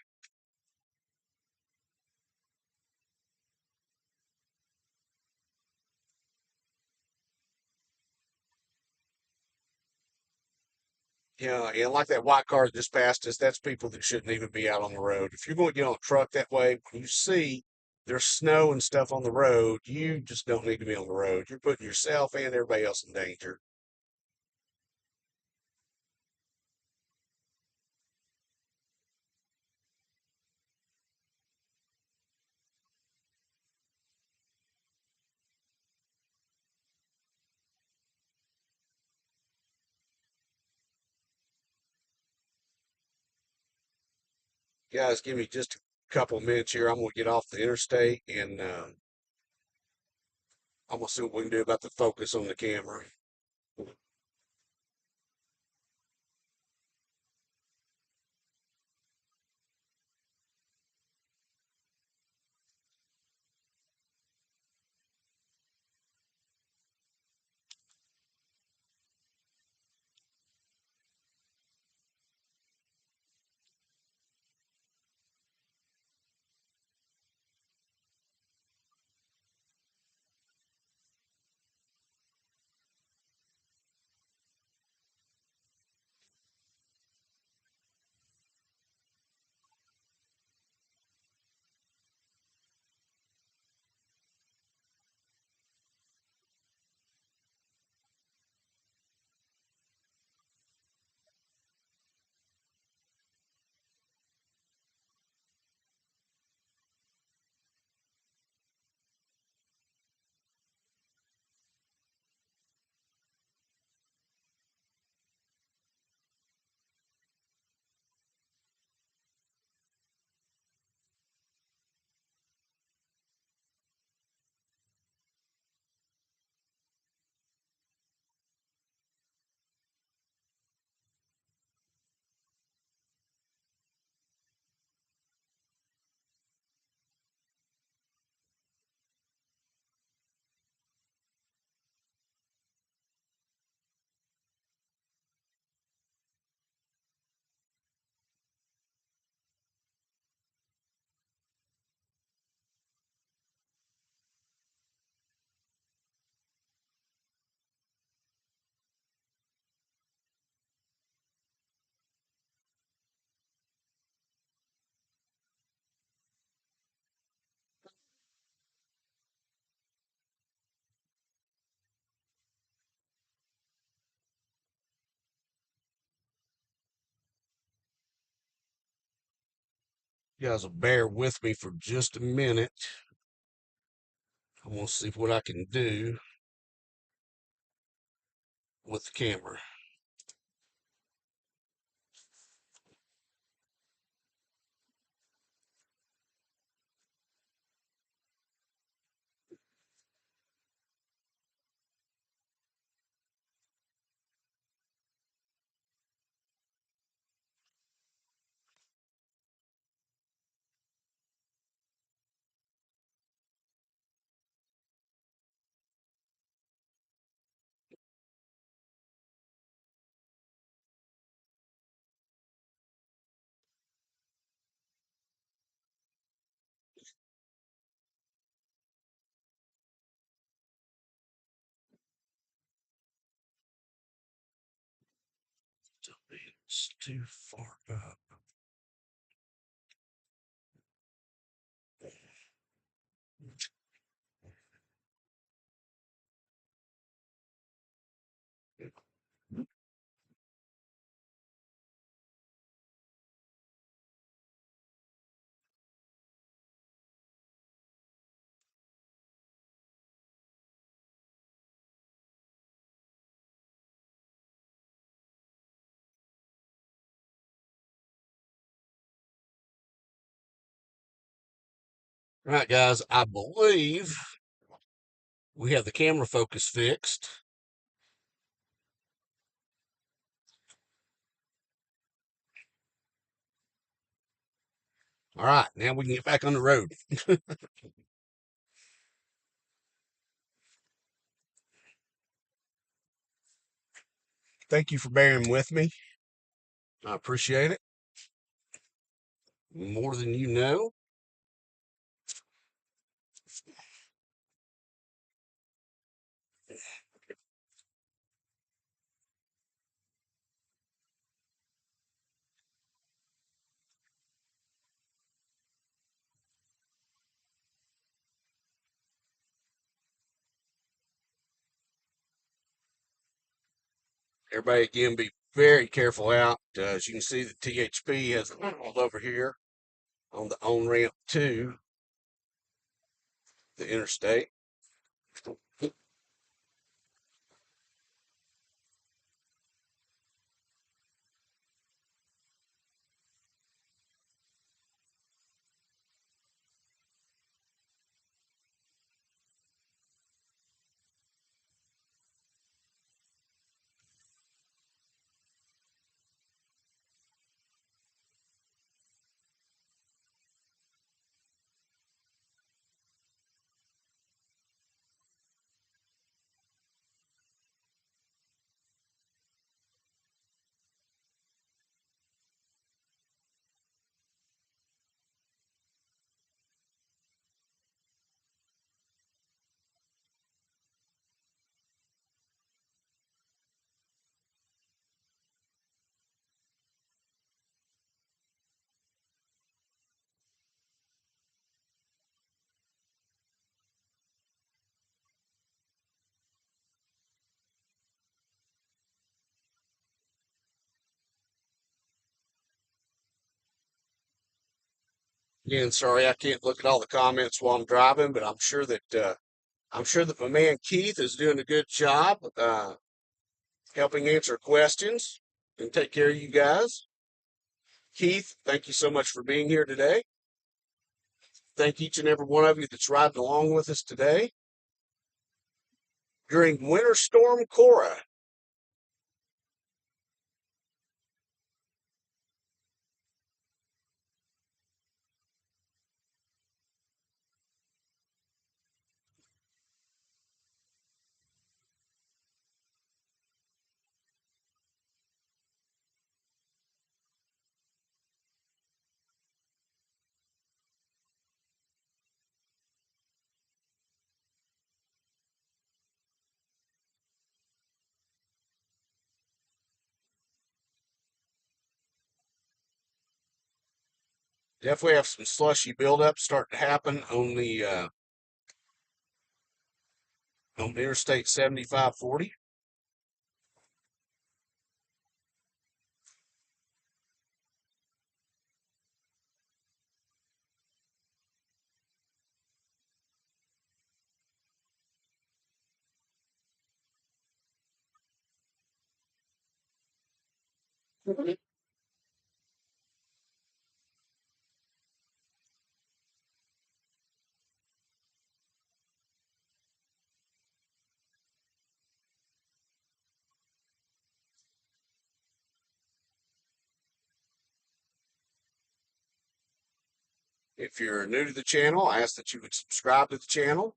Yeah, and like that white car that just passed us, that's people that shouldn't even be out on the road. If you're going to get on a truck that way, when you see there's snow and stuff on the road, you just don't need to be on the road. You're putting yourself and everybody else in danger. Guys, give me just a couple minutes here. I'm going to get off the interstate and I'm going to see what we can do about the focus on the camera. You guys will bear with me for just a minute. I want to see what I can do with the camera. It's too far up. All right, guys, I believe we have the camera focus fixed. All right, now we can get back on the road. Thank you for bearing with me. I appreciate it more than you know. Everybody, again, be very careful out. As you can see, the THP has all over here on the on ramp to the interstate. Again, sorry I can't look at all the comments while I'm driving, but I'm sure that my man Keith is doing a good job helping answer questions and take care of you guys. Keith, thank you so much for being here today. Thank each and every one of you that's riding along with us today during Winter Storm Cora. Definitely have some slushy buildup starting to happen on Interstate 7540. If you're new to the channel, I ask that you would subscribe to the channel,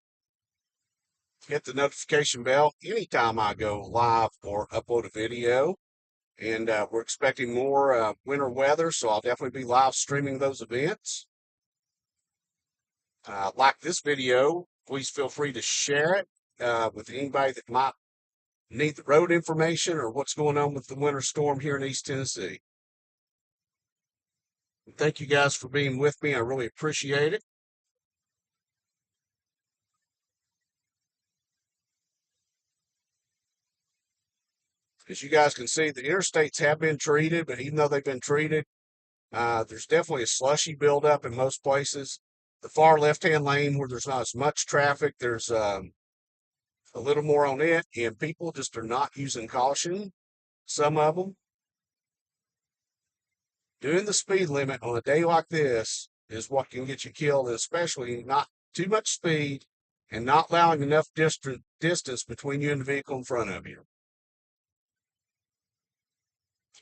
hit the notification bell anytime I go live or upload a video. And we're expecting more winter weather, so I'll definitely be live streaming those events. Like this video, please feel free to share it with anybody that might need the road information or what's going on with the winter storm here in East Tennessee. Thank you guys for being with me. I really appreciate it. As you guys can see, the interstates have been treated, but even though they've been treated, there's definitely a slushy buildup in most places. The far left-hand lane where there's not as much traffic, there's a little more on it, and people just are not using caution. Some of them. Doing the speed limit on a day like this is what can get you killed, and especially not too much speed and not allowing enough distance between you and the vehicle in front of you.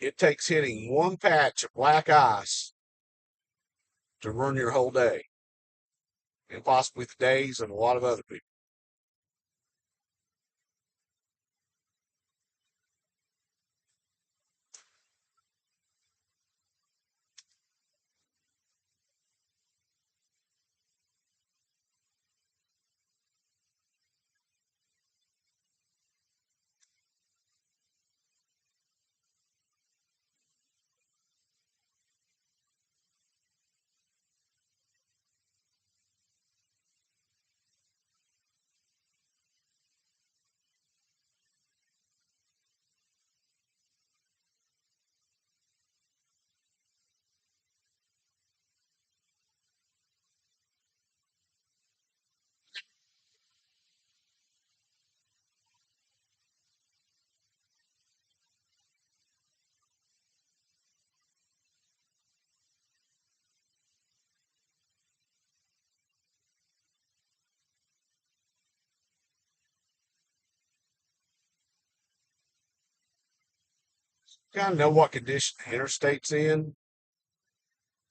It takes hitting one patch of black ice to ruin your whole day, and possibly the days of a lot of other people. Kind of know what condition the interstate's in.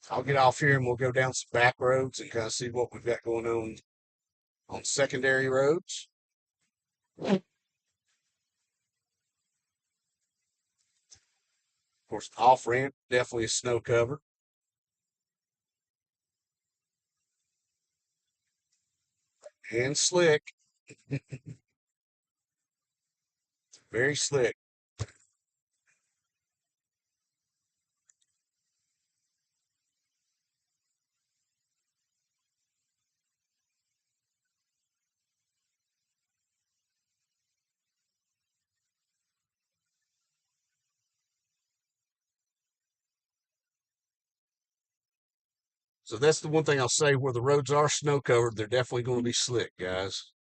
I'll get off here and we'll go down some back roads and kind of see what we've got going on secondary roads. Of course, off ramp definitely is snow covered and slick, very slick. So that's the one thing I'll say, where the roads are snow covered, they're definitely going to be slick, guys.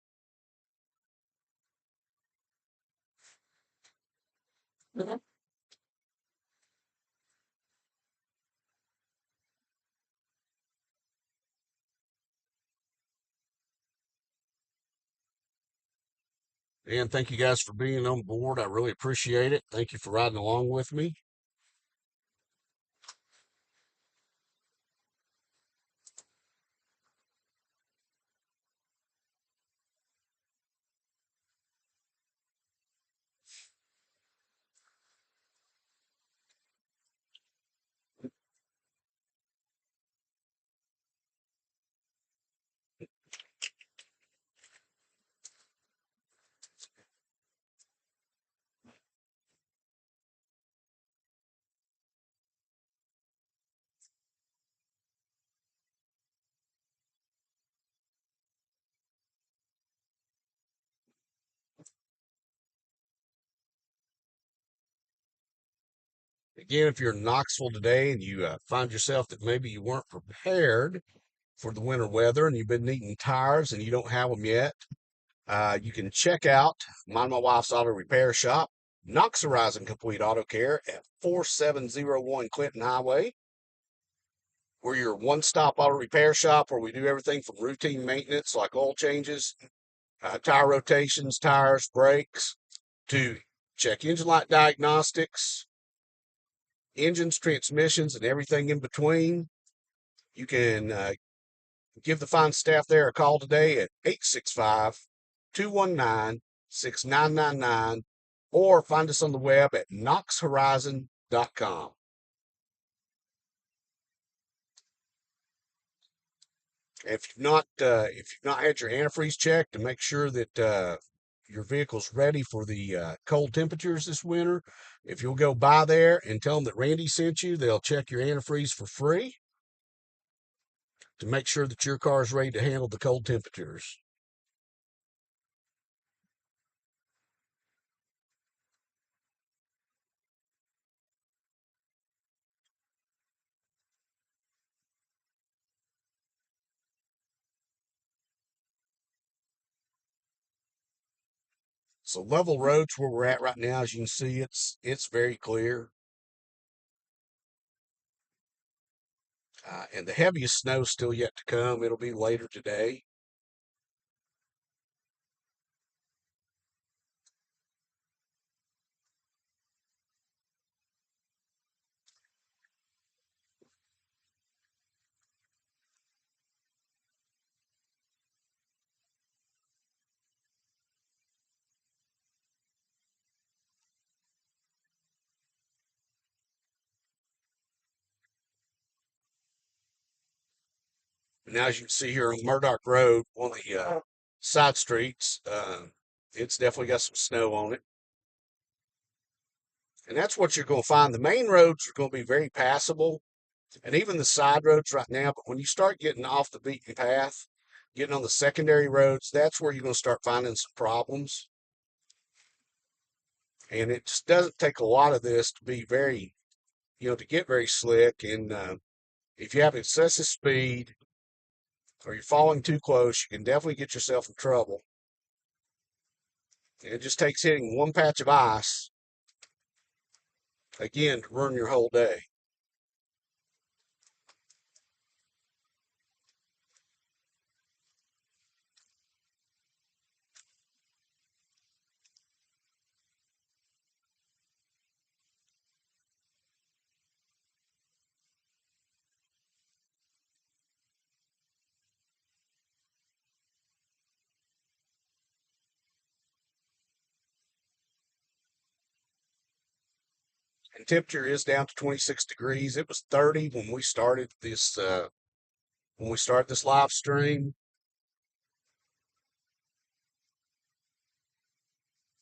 And thank you guys for being on board. I really appreciate it. Thank you for riding along with me. Again, if you're in Knoxville today and you find yourself that maybe you weren't prepared for the winter weather and you've been needing tires and you don't have them yet, you can check out mine and my wife's auto repair shop, Knox Horizon Complete Auto Care at 4701 Clinton Highway. We're your one-stop auto repair shop where we do everything from routine maintenance like oil changes, tire rotations, tires, brakes, to check engine light diagnostics, engines, transmissions, and everything in between. You can give the fine staff there a call today at 865-219-6999 or find us on the web at knoxhorizon.com. If you've not had your antifreeze checked to make sure that your vehicle's ready for the cold temperatures this winter, if you'll go by there and tell them that Randy sent you, they'll check your antifreeze for free to make sure that your car is ready to handle the cold temperatures. So level roads where we're at right now, as you can see, it's very clear. And the heaviest snow is still yet to come. It'll be later today. Now, as you can see here on Murdoch Road, one of the side streets, it's definitely got some snow on it. And that's what you're going to find. The main roads are going to be very passable, and even the side roads right now. But when you start getting off the beaten path, getting on the secondary roads, that's where you're going to start finding some problems. And it just doesn't take a lot of this to be very, to get very slick. And if you have excessive speed or you're falling too close, you can definitely get yourself in trouble. And it just takes hitting one patch of ice, again, to ruin your whole day. And temperature is down to 26 degrees. It was 30 when we started this live stream,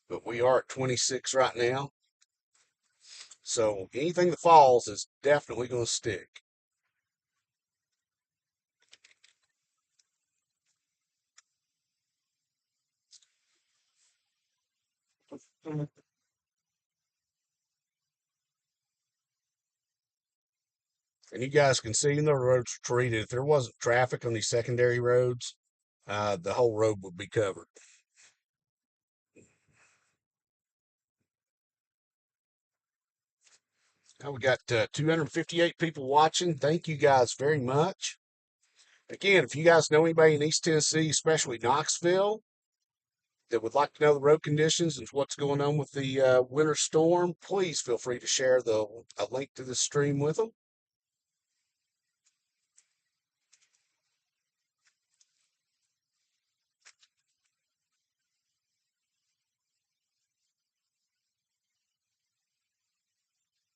but we are at 26 right now. So anything that falls is definitely going to stick. And you guys can see the roads are treated. If there wasn't traffic on these secondary roads, the whole road would be covered. Now we got 258 people watching. Thank you guys very much. Again, if you guys know anybody in East Tennessee, especially Knoxville, that would like to know the road conditions and what's going on with the winter storm, please feel free to share a link to the stream with them.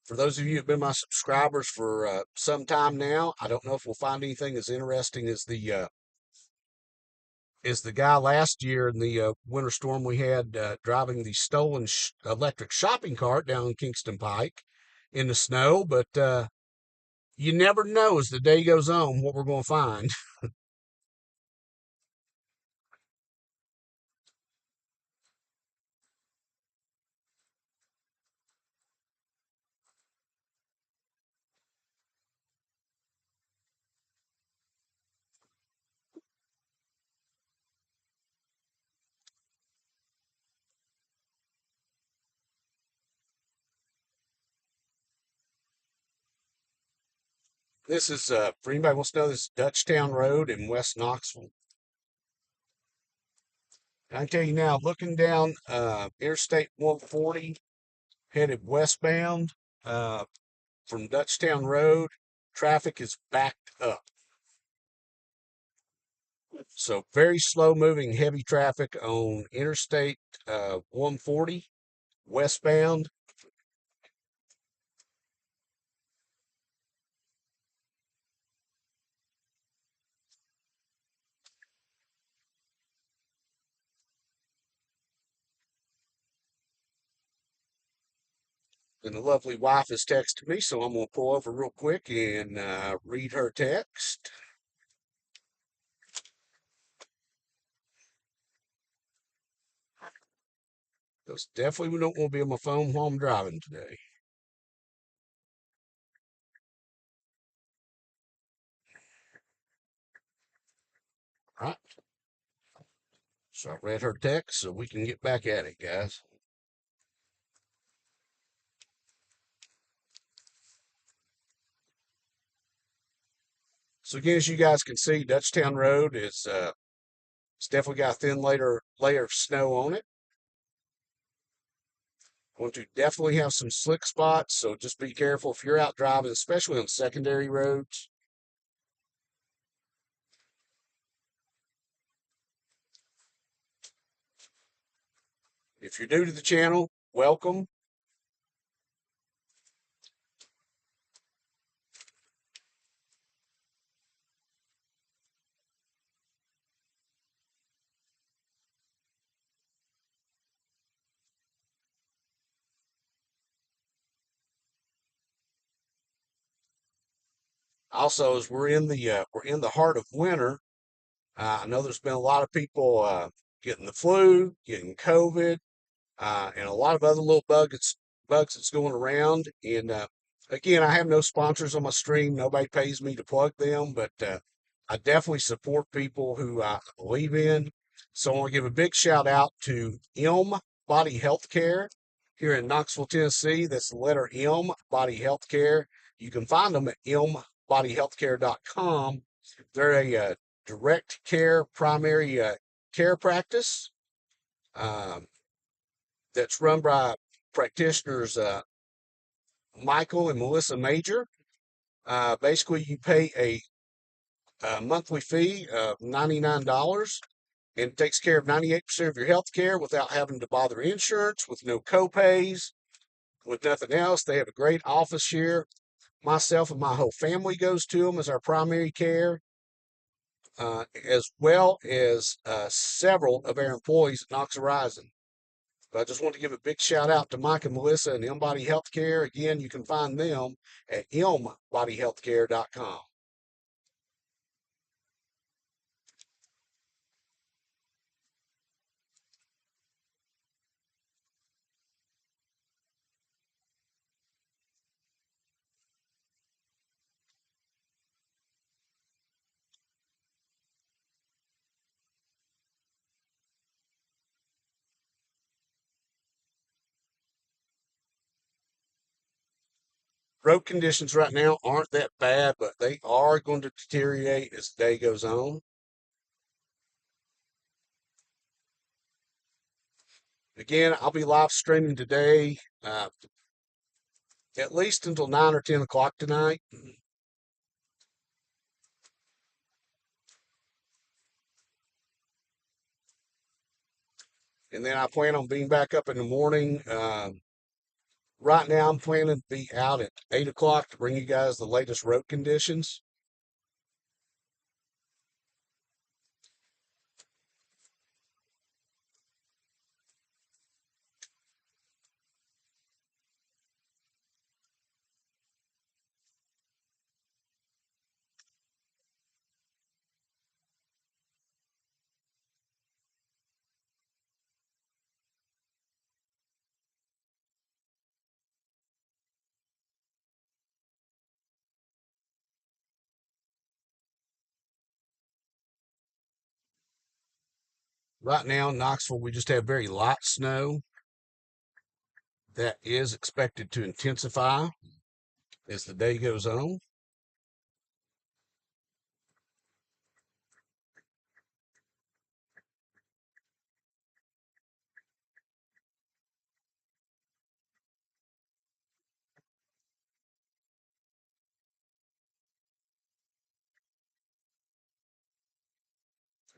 For those of you who've been my subscribers for some time now, I don't know if we'll find anything as interesting as the guy last year in the winter storm we had driving the stolen electric shopping cart down Kingston Pike in the snow. But you never know as the day goes on what we're going to find. This is, for anybody who wants to know, this is Dutchtown Road in West Knoxville. I can tell you now, looking down Interstate 140, headed westbound from Dutchtown Road, traffic is backed up. So very slow moving, heavy traffic on Interstate 140 westbound. And the lovely wife has texted me, so I'm going to pull over real quick and read her text. Because definitely we don't want to be on my phone while I'm driving today. All right. So I read her text, so we can get back at it, guys. So again, as you guys can see, Dutchtown Road is it's definitely got a thin layer of snow on it. Going to definitely have some slick spots, so just be careful if you're out driving, especially on secondary roads. If you're new to the channel, welcome. Also, as we're in the heart of winter, I know there's been a lot of people getting the flu, getting COVID, and a lot of other little bugs that's going around. And again, I have no sponsors on my stream. Nobody pays me to plug them, but I definitely support people who I believe in. So I want to give a big shout out to M Body Healthcare here in Knoxville, Tennessee. That's the letter M Body Healthcare. You can find them at mbodyhealthcare.com. They're a direct care primary care practice. Um, that's run by practitioners Michael and Melissa Major. Basically, you pay a monthly fee of $99, and it takes care of 98% of your health care without having to bother insurance, with no copays, with nothing else. They have a great office here. Myself and my whole family goes to them as our primary care, as well as several of our employees at Knox Horizon. But I just want to give a big shout out to Mike and Melissa and Embody Healthcare. Again, you can find them at mbodyhealthcare.com. Road conditions right now aren't that bad, but they are going to deteriorate as the day goes on. Again, I'll be live streaming today, at least until 9 or 10 o'clock tonight. And then I plan on being back up in the morning. Right now, I'm planning to be out at 8 o'clock to bring you guys the latest road conditions. Right now in Knoxville, we just have very light snow that is expected to intensify as the day goes on.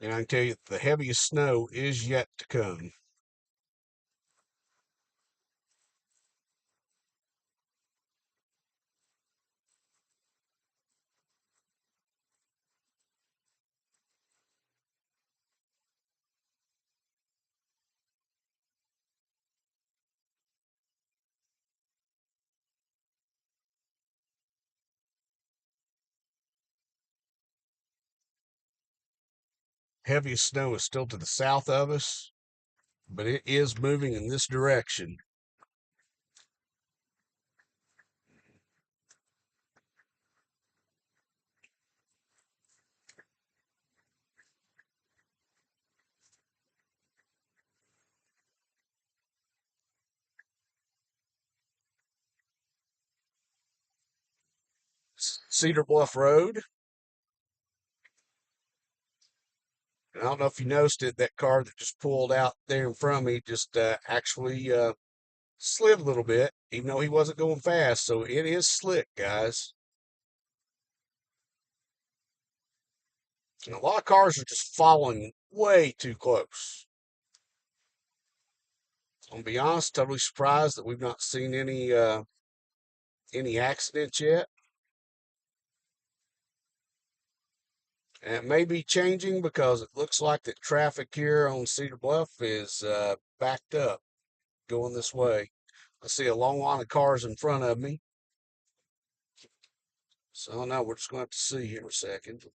And I can tell you the heaviest snow is yet to come. Heaviest snow is still to the south of us, but it is moving in this direction. Cedar Bluff Road. I don't know if you noticed it, that car that just pulled out there in front of me just actually slid a little bit, even though he wasn't going fast. So it is slick, guys. And a lot of cars are just following way too close. I'm gonna be honest, totally surprised that we've not seen any accidents yet. And it may be changing because it looks like that traffic here on Cedar Bluff is backed up going this way. I see a long line of cars in front of me. So now we're just going to have to see here a second.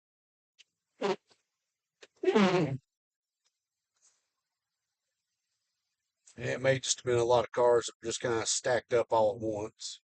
It may just have been a lot of cars that just kind of stacked up all at once.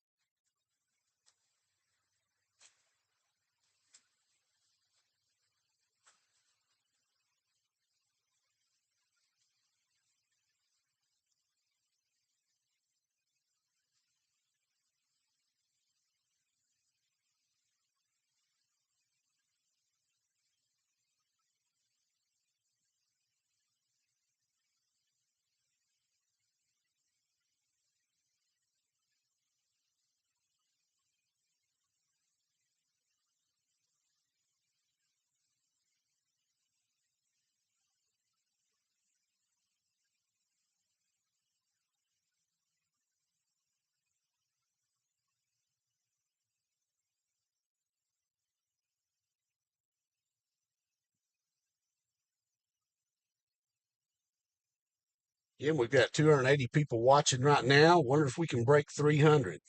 Again, we've got 280 people watching right now. Wonder if we can break 300.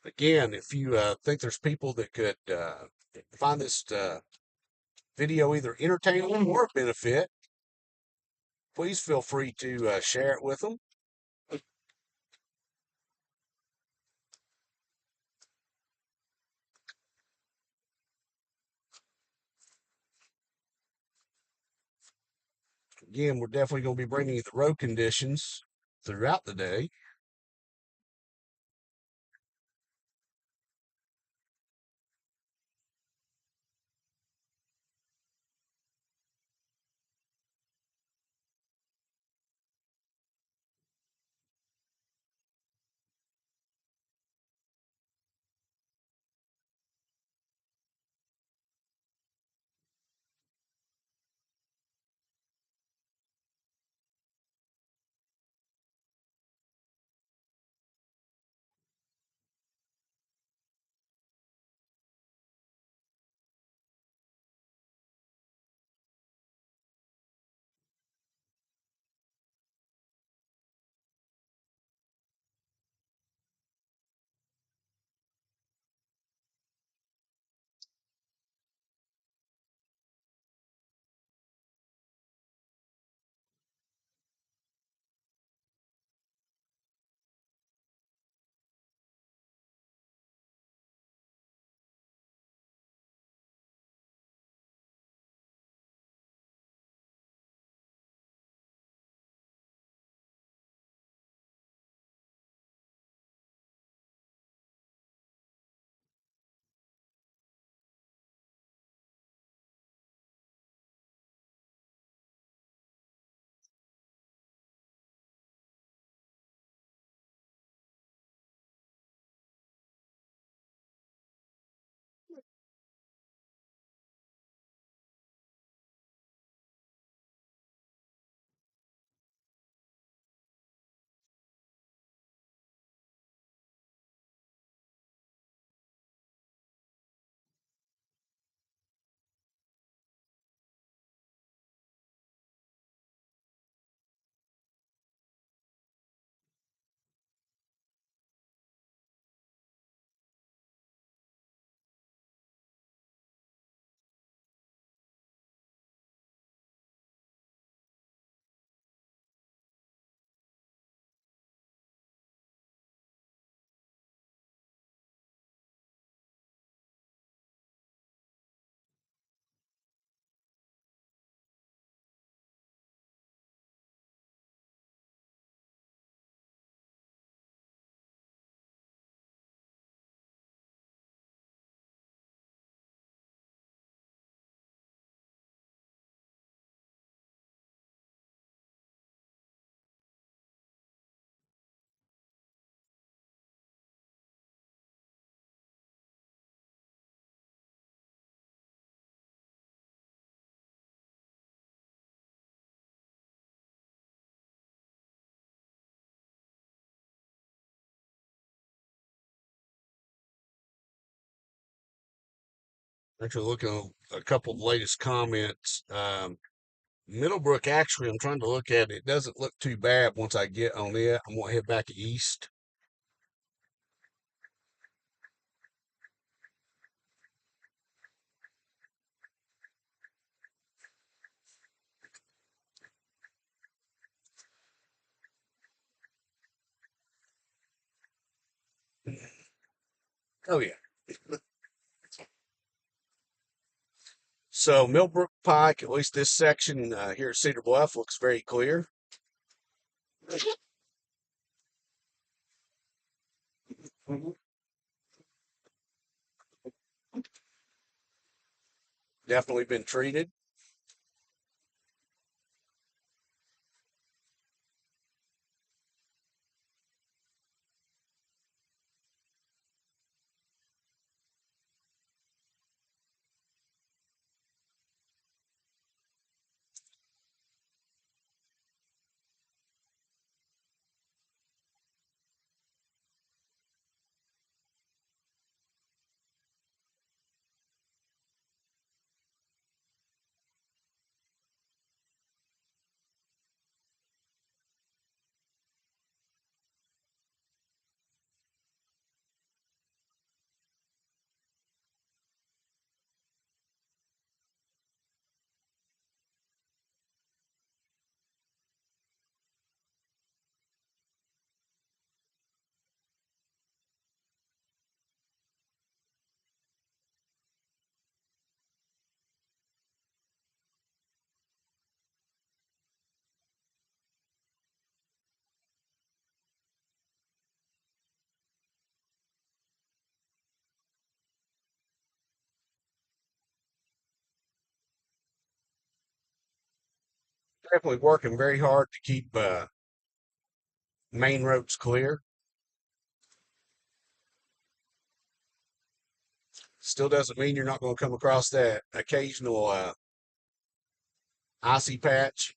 Again, if you think there's people that could find this video either entertaining or benefit, please feel free to share it with them. Again, we're definitely going to be bringing you the road conditions throughout the day. Actually, looking at a couple of the latest comments. Middlebrook, actually, I'm trying to look at it. It doesn't look too bad once I get on it. I'm going to head back east. Oh, yeah. So, Millbrook Pike, at least this section here at Cedar Bluff, looks very clear. Mhm. Definitely been treated. Definitely working very hard to keep main roads clear. Still doesn't mean you're not going to come across that occasional icy patch.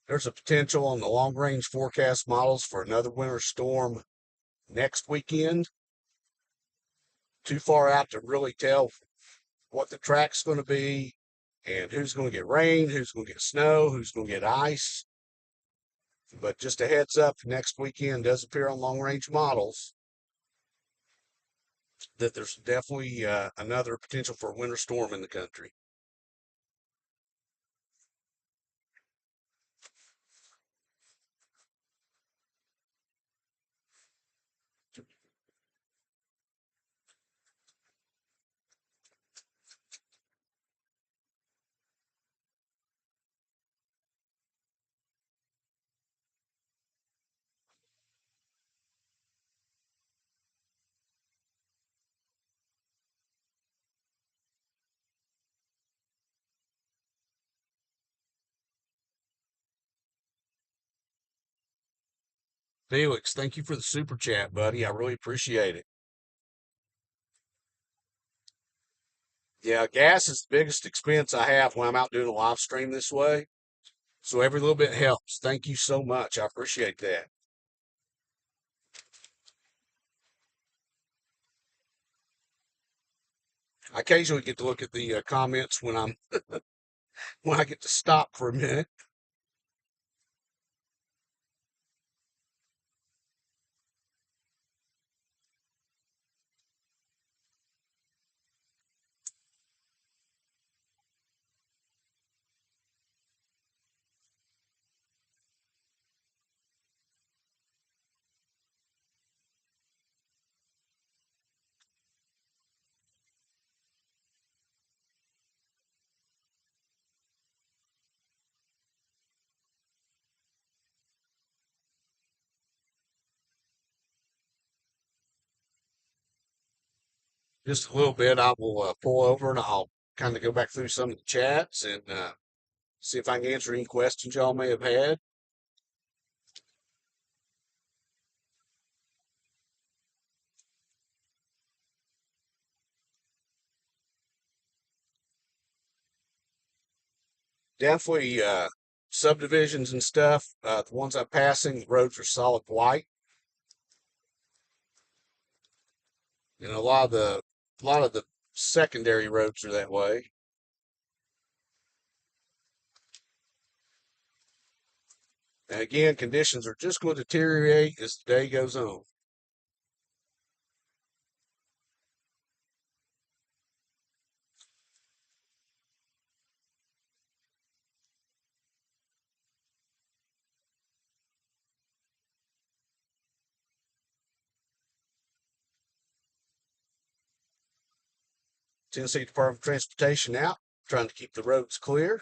There's a potential on the long range forecast models for another winter storm next weekend. Too far out to really tell what the track's going to be and who's going to get rain, who's going to get snow, who's going to get ice. But just a heads up, next weekend does appear on long range models that there's definitely another potential for a winter storm in the country. Felix, thank you for the super chat, buddy. I really appreciate it. Yeah, gas is the biggest expense I have when I'm out doing a live stream this way. So every little bit helps. Thank you so much. I appreciate that. I occasionally get to look at the comments when when I get to stop for a minute. Just a little bit, I will pull over and I'll kind of go back through some of the chats and see if I can answer any questions y'all may have had. Definitely subdivisions and stuff. The ones I'm passing, the roads are solid white, and a lot of the secondary roads are that way. And again, conditions are just going to deteriorate as the day goes on. Tennessee Department of Transportation out, trying to keep the roads clear.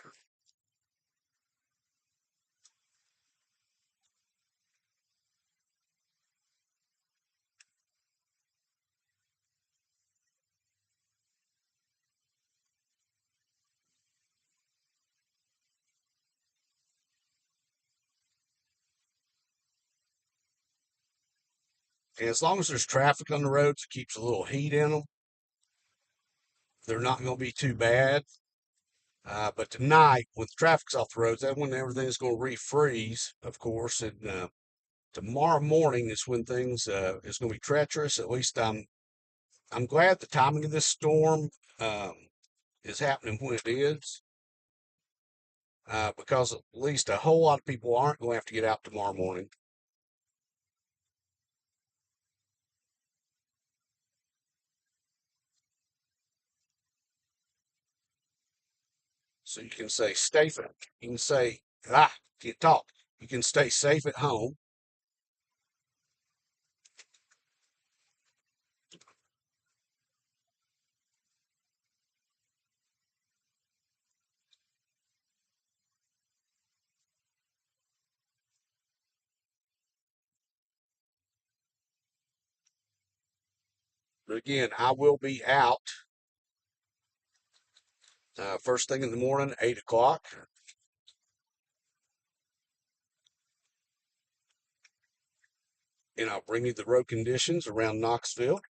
And as long as there's traffic on the roads, it keeps a little heat in them. They're not going to be too bad. But tonight, when the traffic's off the roads, that's when everything's going to refreeze, of course. And tomorrow morning is when things is going to be treacherous. At least I'm glad the timing of this storm um, is happening when it is, because at least a whole lot of people aren't going to have to get out tomorrow morning. So you can say you can say, can't talk. You can stay safe at home. But again, I will be out first thing in the morning, 8 o'clock. And I'll bring you the road conditions around Knoxville.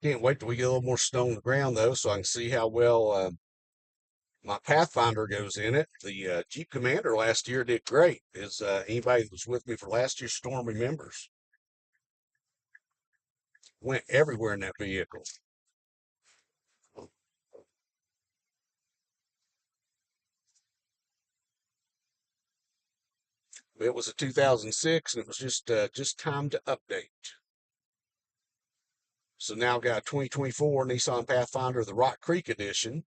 Can't wait till we get a little more snow on the ground, though, so I can see how well my Pathfinder goes in it. The Jeep Commander last year did great, as anybody that was with me for last year's storm remembers. Went everywhere in that vehicle. It was a 2006, and it was just time to update. So now I've got a 2024 Nissan Pathfinder, the Rock Creek Edition.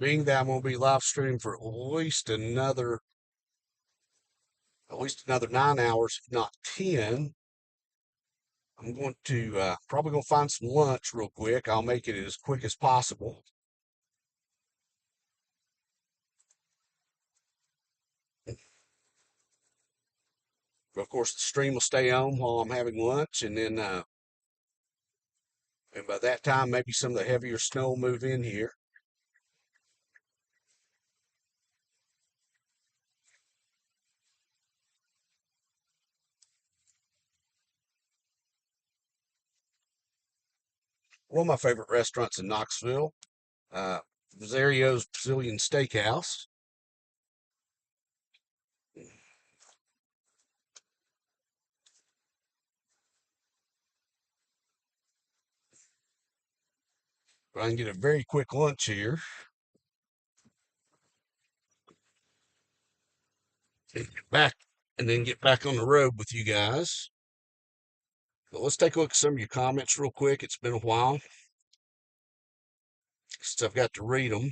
Being that I'm going to be live streaming for at least another 9 hours, if not 10. I'm going to probably going to find some lunch real quick. I'll make it as quick as possible. But of course, the stream will stay on while I'm having lunch, and then and by that time, maybe some of the heavier snow will move in here. One of my favorite restaurants in Knoxville, uh, Rosario's Brazilian Steakhouse. But I can get a very quick lunch here. Back and then get back on the road with you guys. But let's take a look at some of your comments real quick. It's been a while since I've got to read them.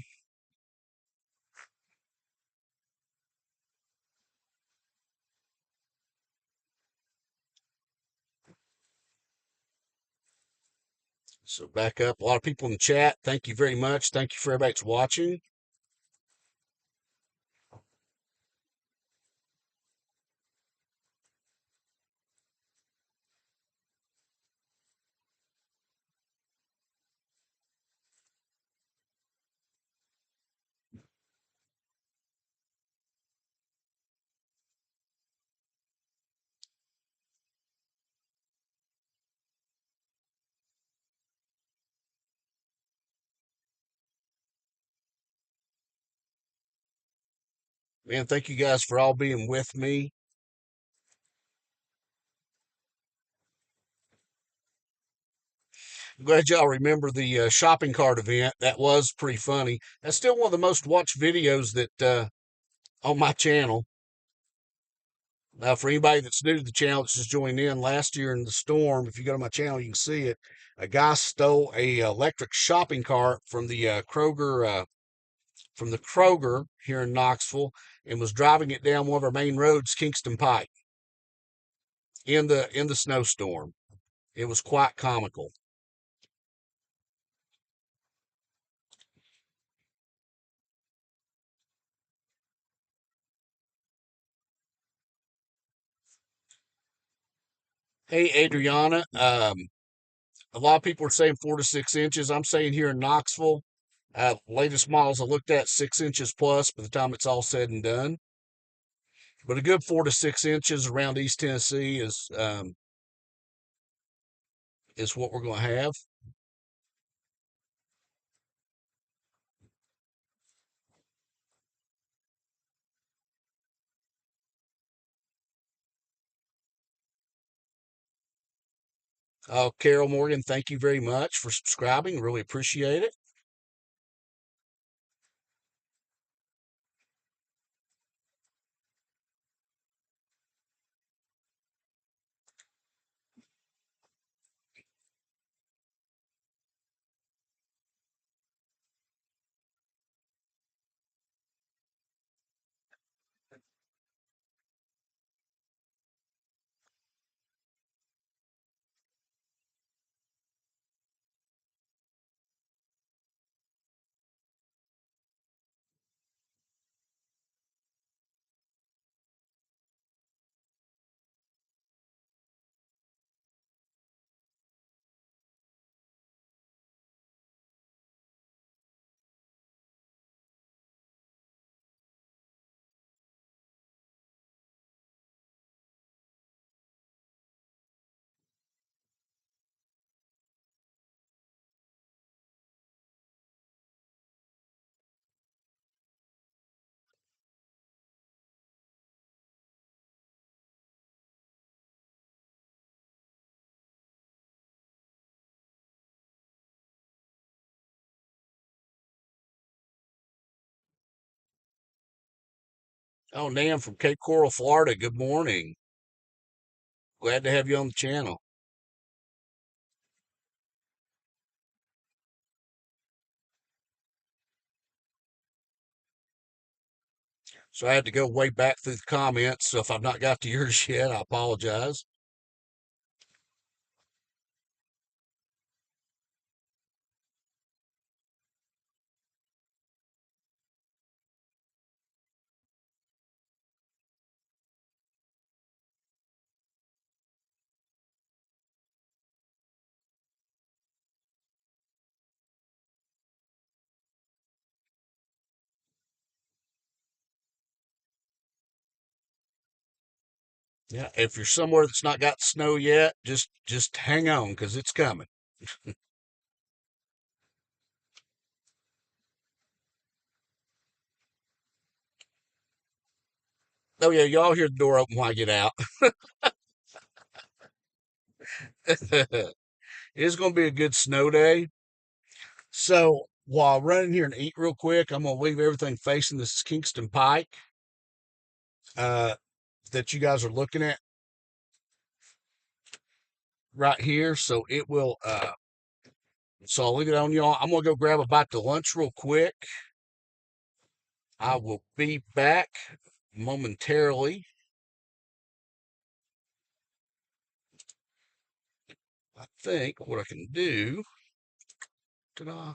So back up. A lot of people in the chat. Thank you very much. Thank you for everybody that's watching. Man, thank you guys for all being with me. I'm glad y'all remember the shopping cart event. That was pretty funny. That's still one of the most watched videos that on my channel. For anybody that's new to the channel that's just joined in, last year in the storm, if you go to my channel, you can see it. A guy stole a electric shopping cart from the Kroger here in Knoxville and was driving it down one of our main roads, Kingston Pike, in the snowstorm. It was quite comical. Hey, Adriana. A lot of people are saying 4 to 6 inches. I'm saying here in Knoxville, latest models I looked at 6 inches plus by the time it's all said and done. But a good 4 to 6 inches around East Tennessee is what we're going to have. Carol Morgan, thank you very much for subscribing. Really appreciate it. Oh, Nan from Cape Coral, Florida. Good morning. Glad to have you on the channel. So I had to go way back through the comments. So if I've not got to yours yet, I apologize. Yeah, if you're somewhere that's not got snow yet, just hang on because it's coming. Oh yeah, y'all hear the door open when I get out. It's gonna be a good snow day. So while I run in here and eat real quick, I'm gonna leave everything facing this Kingston Pike uh, that you guys are looking at right here. So it will. So I'll leave it on y'all. I'm gonna go grab a bite to lunch real quick. I will be back momentarily. I think what I can do. Ta-da.